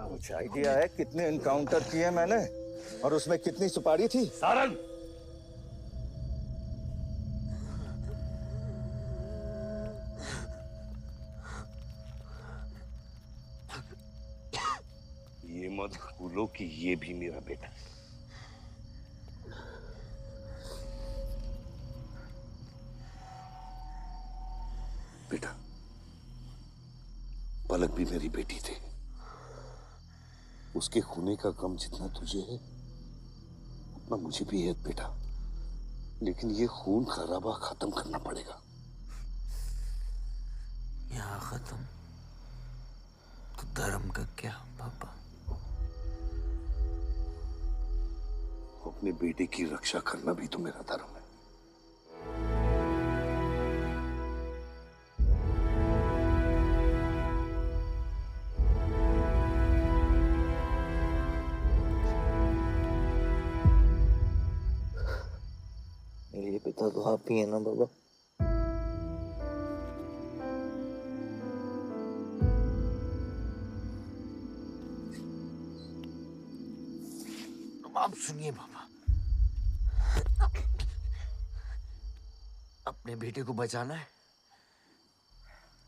कुछ आइडिया है कितने एनकाउंटर किए मैंने और उसमें कितनी सुपारी थी? सारंग, मत भूलो कि ये भी मेरा बेटा है। बेटा, पलक भी मेरी बेटी थी। उसके खोने का गम जितना तुझे है उतना मुझे भी है बेटा, लेकिन ये खून खराबा खत्म करना पड़ेगा। यहाँ खत्म तो धर्म का क्या पापा? अपने बेटे की रक्षा करना भी तो मेरा धर्म है। मेरे लिए पिता तो आप ही है ना बाबा? आप सुनिए बाबा, अपने बेटे को बचाना है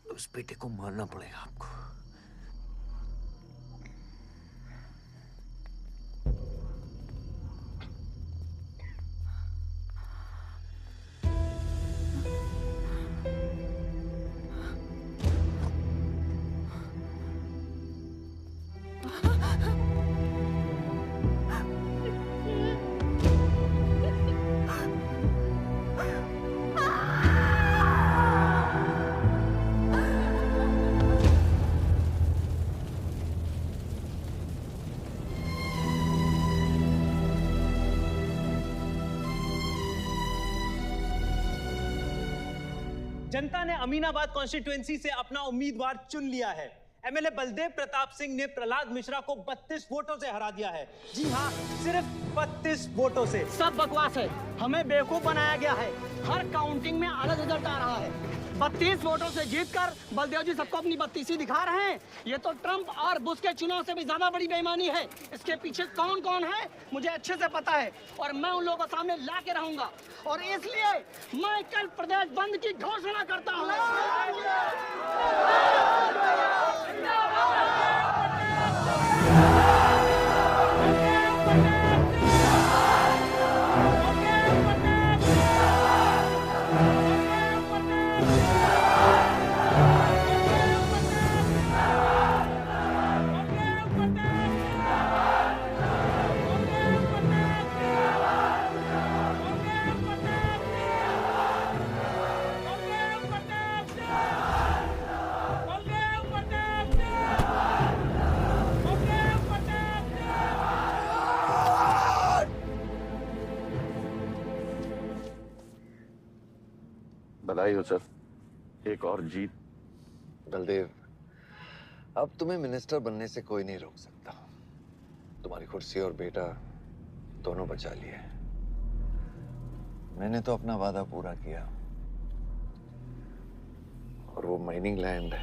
तो उस बेटे को मारना पड़ेगा आपको। जनता ने अमीनाबाद कॉन्स्टिट्यूएंसी से अपना उम्मीदवार चुन लिया है। एमएलए बलदेव प्रताप सिंह ने प्रहलाद मिश्रा को 32 वोटों से हरा दिया है। जी हाँ, सिर्फ 32 वोटों से। सब बकवास है, हमें बेवकूफ बनाया गया है। हर काउंटिंग में अलग रिजल्ट आ रहा है। 32 वोटों से जीतकर बलदेव जी सबको अपनी बत्तीसी दिखा रहे हैं। ये तो ट्रंप और बुश के चुनाव से भी ज्यादा बड़ी बेईमानी है। इसके पीछे कौन कौन है मुझे अच्छे से पता है और मैं उन लोगों के सामने ला के रहूंगा और इसलिए मैं कल प्रदेश बंद की घोषणा करता हूँ। बधाई हो सर, एक और जीत। बलदेव, अब तुम्हें मिनिस्टर बनने से कोई नहीं रोक सकता। तुम्हारी कुर्सी और बेटा दोनों बचा लिए। मैंने तो अपना वादा पूरा किया और वो माइनिंग लैंड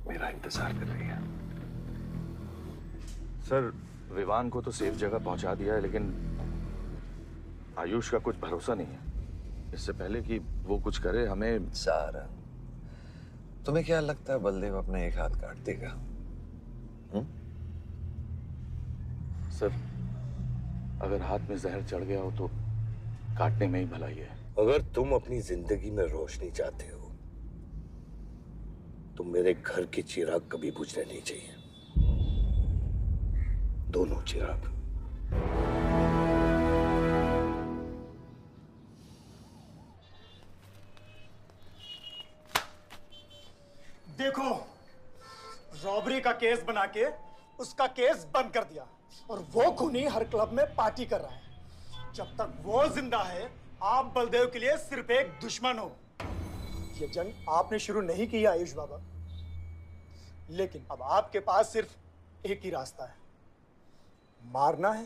मेरा इंतजार कर रही है। सर, विवान को तो सेफ जगह पहुंचा दिया है, लेकिन आयुष का कुछ भरोसा नहीं है। इससे पहले कि वो कुछ करे हमें। सारा, तुम्हें क्या लगता है बलदेव अपना एक हाथ काट देगा? सर, अगर हाथ में जहर चढ़ गया हो तो काटने में ही भलाई है। अगर तुम अपनी जिंदगी में रोशनी चाहते हो तो मेरे घर के चिराग कभी बुझने नहीं चाहिए। दोनों चिराग। देखो, रॉबरी का केस बना के उसका केस बंद कर दिया और वो खूनी हर क्लब में पार्टी कर रहा है। जब तक वो जिंदा है, आप बलदेव के लिए सिर्फ एक दुश्मन हो। ये जंग आपने शुरू नहीं की आयुष बाबा, लेकिन अब आपके पास सिर्फ एक ही रास्ता है, मारना है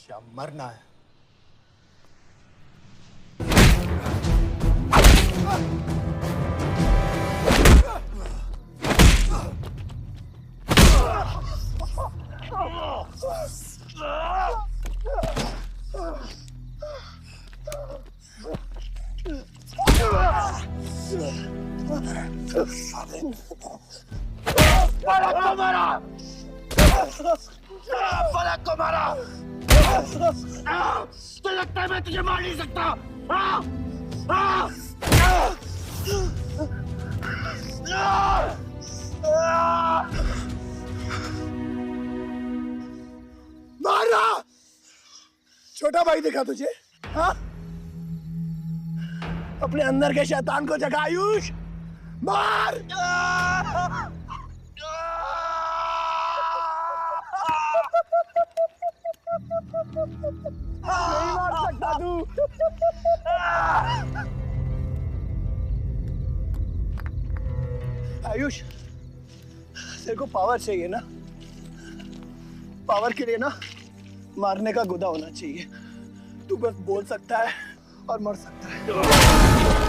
या मरना है। फलक को मारा। तो लगता है मैं तुझे मार नहीं सकता। मारा। छोटा भाई दिखा तुझे? हाँ? अपने अंदर के शैतान को जगा आयुष। मार। नहीं मार सकता तू। आयुष, तेरे को पावर चाहिए ना? पावर के लिए ना मारने का गुदा होना चाहिए। तू बस बोल सकता है और मर सकता है।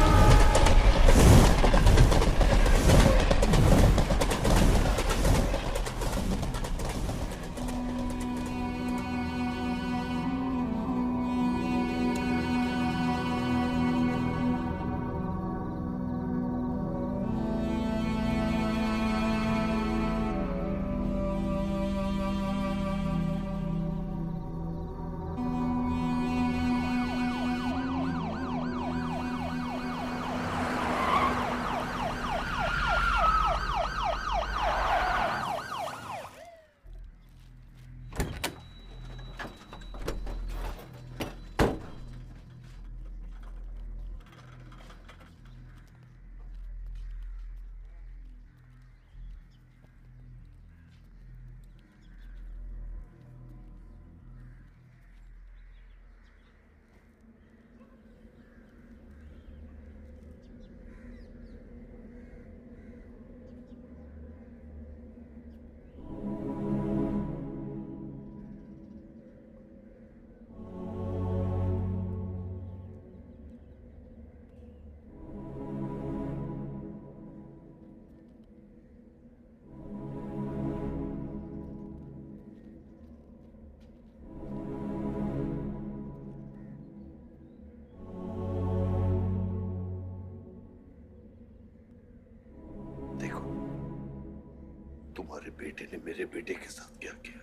तुम्हारे बेटे ने मेरे बेटे के साथ क्या किया?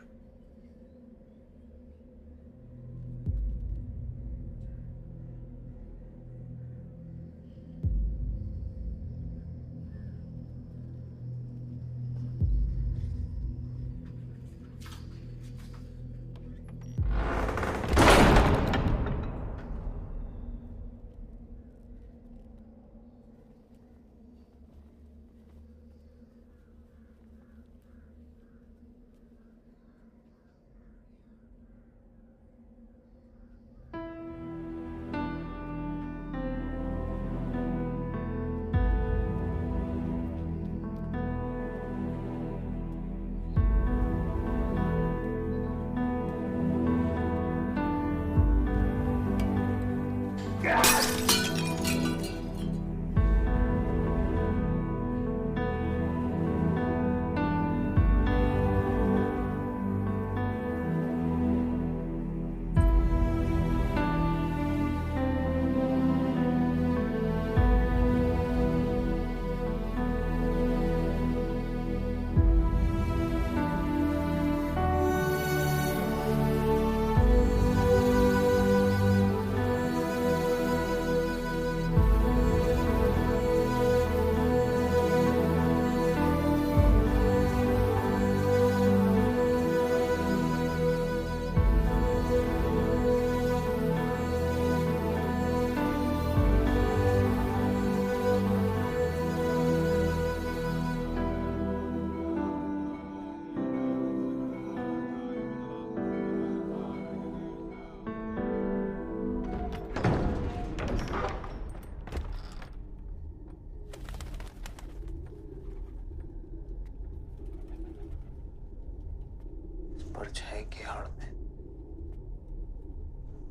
परछाई की आड़ में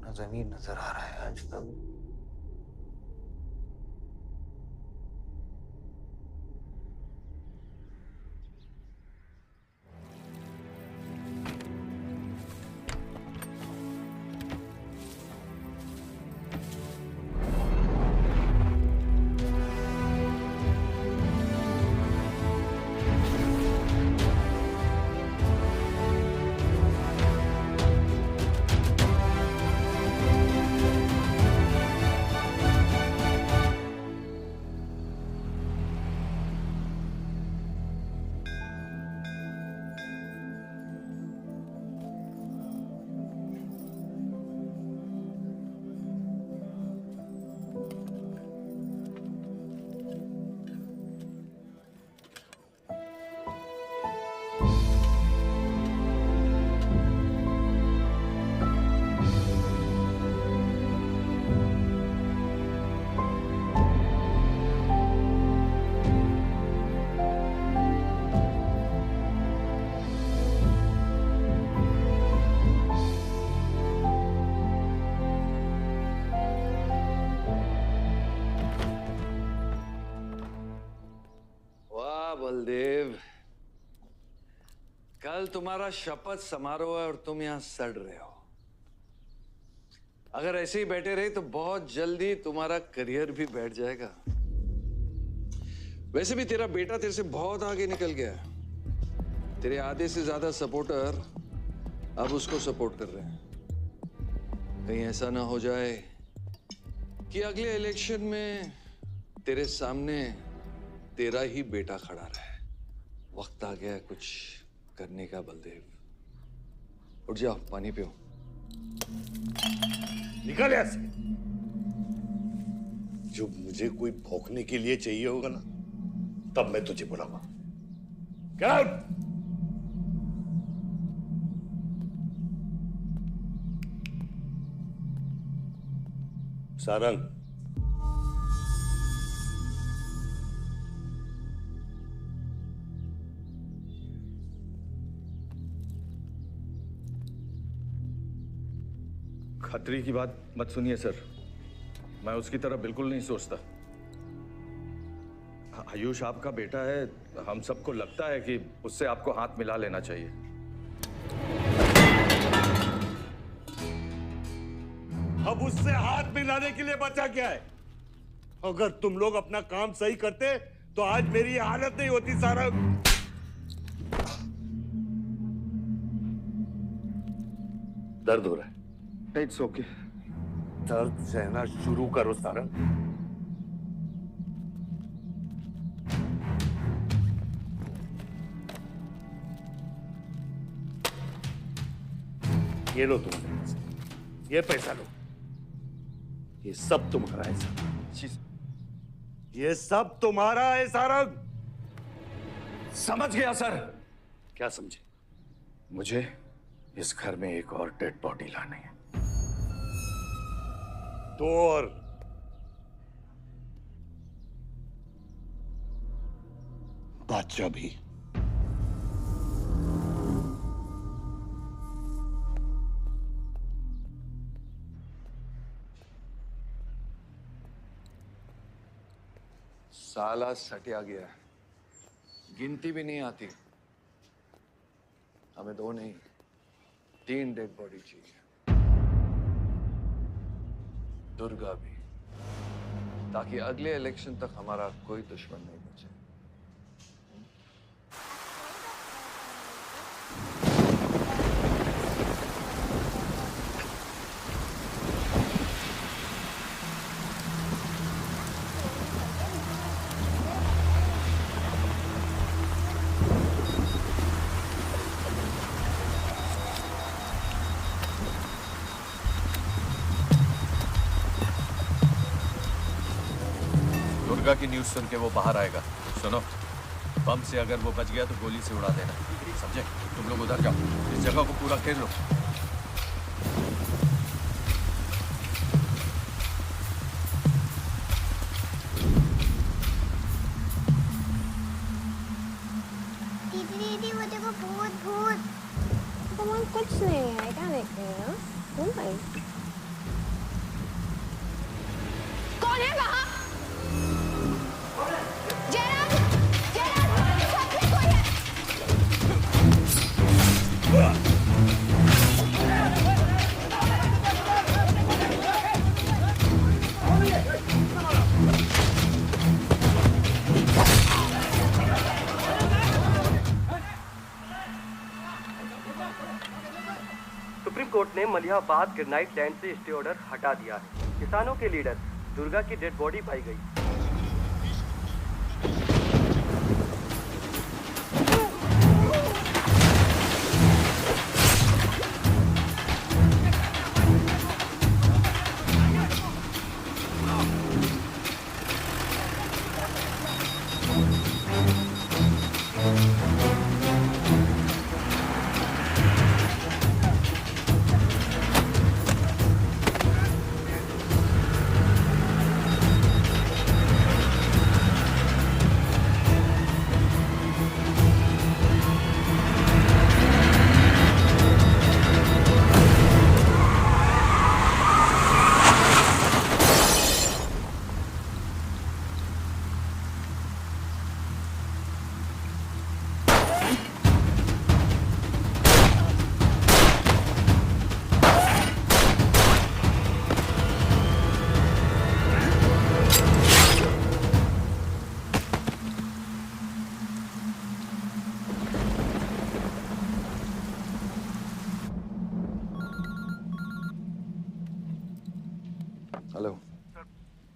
न जमीन नजर आ रहा है आज तक। बलदेव, कल तुम्हारा शपथ समारोह है और तुम यहां सड़ रहे हो। अगर ऐसे ही बैठे रहे तो बहुत जल्दी तुम्हारा करियर भी बैठ जाएगा। वैसे भी तेरा बेटा तेरे से बहुत आगे निकल गया है। तेरे आधे से ज्यादा सपोर्टर अब उसको सपोर्ट कर रहे हैं। कहीं ऐसा ना हो जाए कि अगले इलेक्शन में तेरे सामने तेरा ही बेटा खड़ा रहे। वक्त आ गया कुछ करने का बलदेव। उठ जाओ, पानी पियो। निकल यहाँ से। जब मुझे कोई भौंकने के लिए चाहिए होगा ना, तब मैं तुझे बुलाऊंगा। क्या? सारंग, खतरी की बात मत सुनिए सर, मैं उसकी तरह बिल्कुल नहीं सोचता। आयुष आपका बेटा है, हम सबको लगता है कि उससे आपको हाथ मिला लेना चाहिए। अब उससे हाथ मिलाने के लिए बचा क्या है? अगर तुम लोग अपना काम सही करते तो आज मेरी ये हालत नहीं होती। सारा दर्द हो रहा है। It's okay. दर्द सहना शुरू करो सारंग। ये लो तुम्हारे पैसे, ये पैसा लो। ये सब तुम्हारा है सारंग, ये सब तुम्हारा है सारंग। समझ गया सर। क्या समझे? मुझे इस घर में एक और डेड बॉडी लानी है। तो और बादशाह भी। साला सटिया गया है, गिनती भी नहीं आती। हमें 2 नहीं 3 डेड बॉडी चाहिए। दुर्गा भी, ताकि अगले इलेक्शन तक हमारा कोई दुश्मन नहीं बचे। दुर्गा की न्यूज़ सुन के वो बाहर आएगा। सुनो, बम से अगर वो बच गया तो गोली से उड़ा देना, समझे? तुम लोग उधर जाओ, इस जगह को पूरा घेर लो। दीदी वो देखो, भूत भूत। तुम कुछ नहीं है, क्या देख रही हो? तुम भाई कौन है वहाँ? सुप्रीम कोर्ट ने मलिहाबाद ग्रेनाइट लैंड से स्टे ऑर्डर हटा दिया है। किसानों के लीडर दुर्गा की डेड बॉडी पाई गई।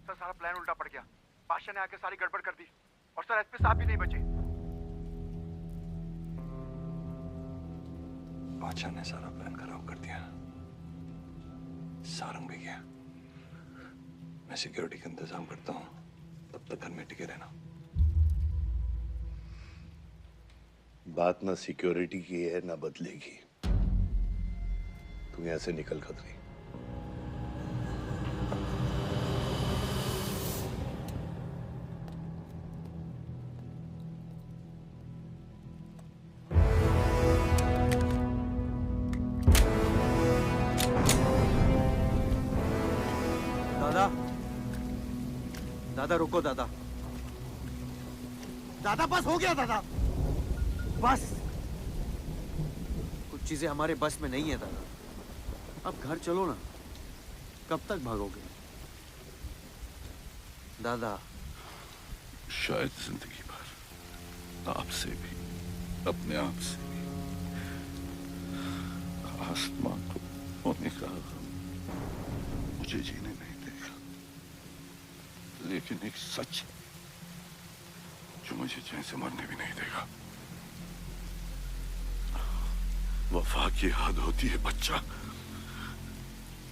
सर सारा प्लान उल्टा पड़ गया। बादशाह ने आके सारी गड़बड़ कर दी और सर एसपी साहब भी नहीं बचे। बादशाह ने सारा प्लान खराब कर दिया। सारंग भी गया। मैं सिक्योरिटी का इंतजाम करता हूँ, तब तक घर में टिके रहना। बात ना सिक्योरिटी की है ना बदलेगी। तू यहाँ से निकल खतरी। दादा, दादा रुको दादा। दादा बस हो गया दादा, बस। कुछ चीजें हमारे बस में नहीं है दादा। अब घर चलो ना, कब तक भागोगे दादा? शायद जिंदगी भर आपसे भी, अपने आप से भी। आसमां को होने का गम मुझे जीने नहीं देगा, लेकिन एक सच जो मुझे चैन से मरने भी नहीं देगा। वफा की हद होती है बच्चा।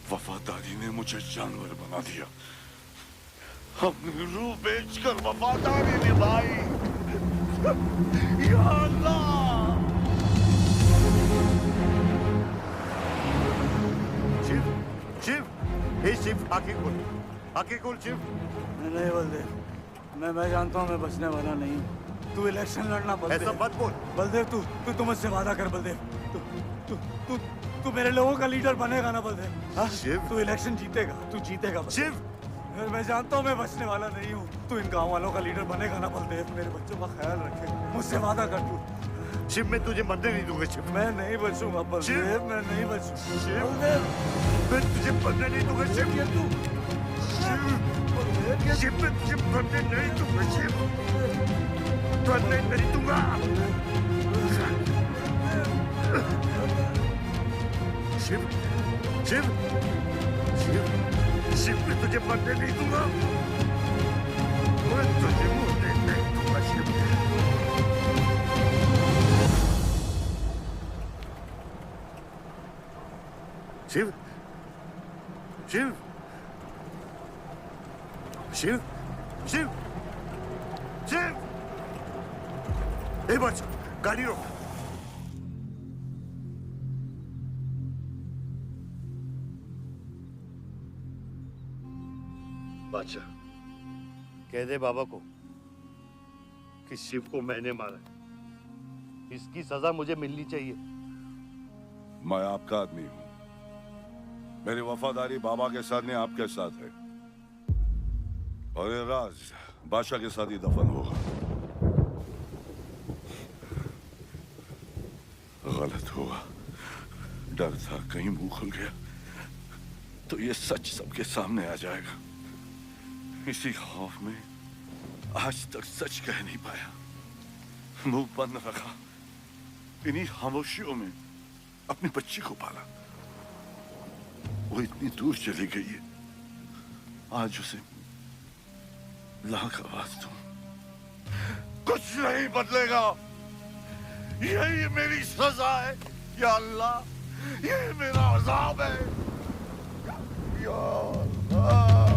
वफादारी ने मुझे जानवर बना दिया। हमने रूह बेचकर वफादारी निभाई। या अल्लाह! शिव, शिव, हे शिव, आंखें खोल, आंखें खोल शिव। नहीं बलदेव, मैं जानता हूँ मैं बचने वाला नहीं हूँ। तू इलेक्शन लड़ना बलदेव। ऐसा मत बोल। बलदेव तू मुझसे वादा कर बलदेव। तू मेरे लोगों का लीडर बनेगा ना बलदेव? शिव, तू इलेक्शन जीतेगा, तू जीतेगा शिव। मैं जानता हूँ मैं बचने वाला नहीं हूँ। तू इन गाँव वालों का लीडर बनेगा ना बलदेव? मेरे बच्चों का ख्याल रखेगा, मुझसे वादा कर तू। शिव, मैं तुझे मरने नहीं दूंगा शिव। मैं नहीं बचूंगा बलदेव, मैं नहीं बचूंगा शिव। मैं तुझे मरने नहीं दूंगा शिव। शिव, मैं तुझे मरने नहीं दूंगा शिव। मरने नहीं दूंगा। शिव, शिव, शिव, शिव, मैं तुझे मरने नहीं दूंगा। मैं तुझे मरने नहीं दूंगा शिव। शिव, शिव, शिव, शिव, शिव। ए बच्चा, गाड़ी रोक। बादशाह, कह दे बाबा को कि शिव को मैंने मारा है। इसकी सजा मुझे मिलनी चाहिए। मैं आपका आदमी हूं। मेरी वफादारी बाबा के साथ नहीं, आपके साथ है। और ये राज बादशाह के साथ ही दफन होगा। गलत हुआ, डर था कहीं मुंह खुल गया तो ये सच सबके सामने आ जाएगा। इसी खौफ में आज तक सच कह नहीं पाया, मुंह बंद रखा। इन्हीं खामोशियों में अपनी बच्ची को पाला। वो इतनी दूर चली गई है, आज उसे लाख आवाज दूं, कुछ नहीं बदलेगा। यही मेरी सजा है या अल्लाह, यही मेरा अजाब है या अल्लाह।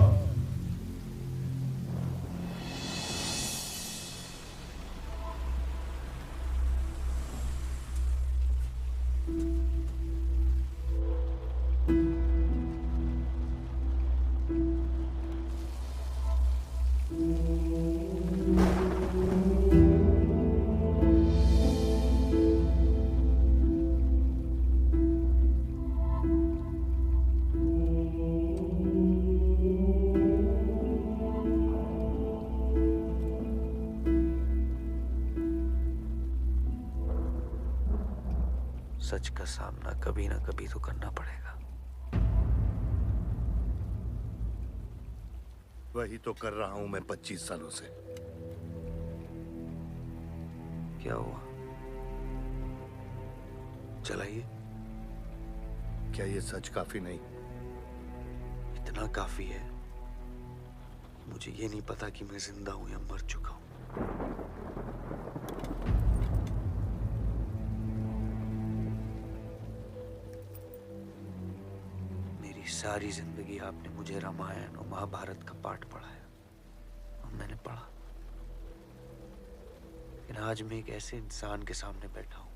सच का सामना कभी ना कभी तो करना पड़ेगा। वही तो कर रहा हूं मैं 25 सालों से। क्या हुआ? चलाइए। क्या ये सच काफी नहीं? इतना काफी है। मुझे ये नहीं पता कि मैं जिंदा हूं या मर चुका हूं। मेरी सारी जिंदगी आपने मुझे रामायण और महाभारत का पाठ पढ़ाया और मैंने पढ़ा, लेकिन आज मैं एक ऐसे इंसान के सामने बैठा हूं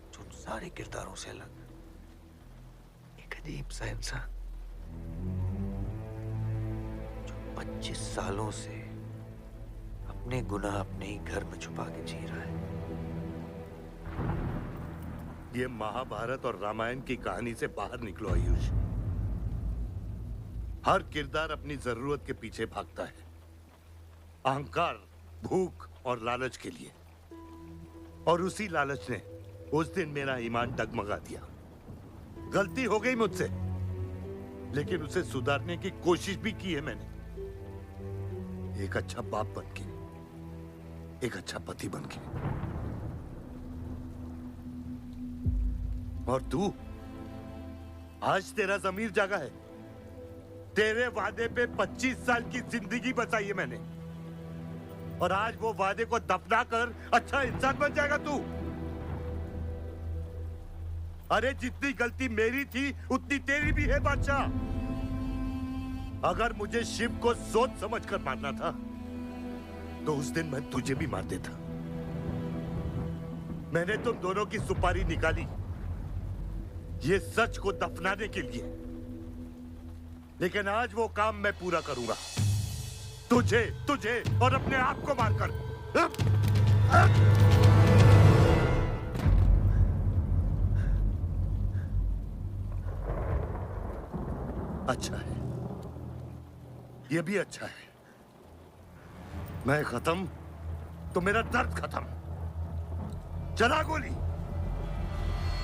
जो उन सारे किरदारों से अलग, एक अजीब सा इंसान जो 25 सालों से अपने गुनाह अपने ही घर में छुपा के जी रहा है। ये महाभारत और रामायण की कहानी से बाहर निकलो आयुष। हर किरदार अपनी जरूरत के पीछे भागता है, अहंकार, भूख और लालच के लिए, और उसी लालच ने उस दिन मेरा ईमान डगमगा दिया। गलती हो गई मुझसे, लेकिन उसे सुधारने की कोशिश भी की है मैंने। एक अच्छा बाप बन के, एक अच्छा पति बन के। और तू, आज तेरा ज़मीर जागा है। तेरे वादे पे 25 साल की जिंदगी बचाई है मैंने, और आज वो वादे को दफना कर अच्छा इंसान बन जाएगा तू। अरे जितनी गलती मेरी थी उतनी तेरी भी है बादशाह। अगर मुझे शिव को सोच समझ कर मारना था तो उस दिन मैं तुझे भी मार देता। मैंने तुम दोनों की सुपारी निकाली ये सच को दफनाने के लिए, लेकिन आज वो काम मैं पूरा करूंगा, तुझे तुझे और अपने आप को मारकर। अच्छा है, ये भी अच्छा है। मैं खत्म तो मेरा दर्द खत्म। चला गोली,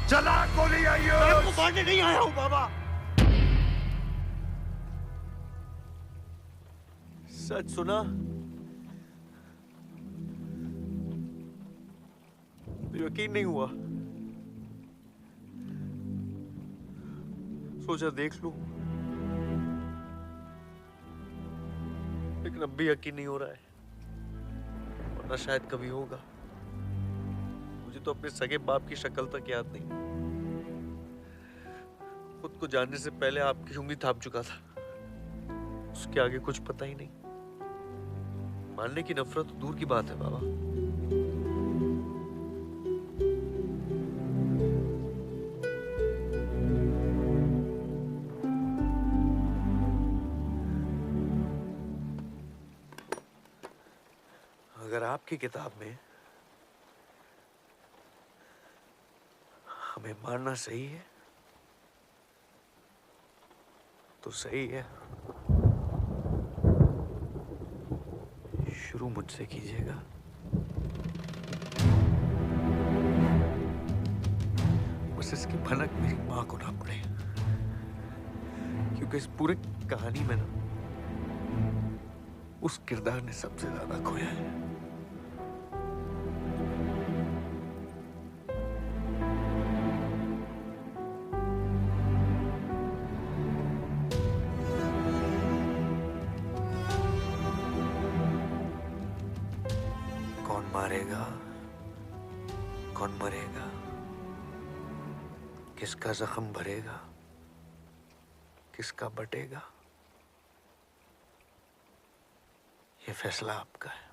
चला गोली। आइयो, मैं आपको मारने नहीं आया हूं बाबा। सच सुना तो यकीन नहीं हुआ, सोचा देख लूं, लेकिन अब भी यकीन नहीं हो रहा है, वरना शायद कभी होगा। मुझे तो अपने सगे बाप की शक्ल तक याद नहीं। खुद को जानने से पहले आपकी उंगली थाप चुका था, उसके आगे कुछ पता ही नहीं। मानने की नफरत तो दूर की बात है बाबा। अगर आपकी किताब में हमें मारना सही है तो सही है। शुरू मुझसे कीजिएगा। बस इसकी भनक मेरी मां को ना पड़े, क्योंकि इस पूरी कहानी में ना उस किरदार ने सबसे ज्यादा खोया है। कौन मारेगा, कौन मरेगा, किसका जख्म भरेगा, किसका बटेगा, ये फैसला आपका है।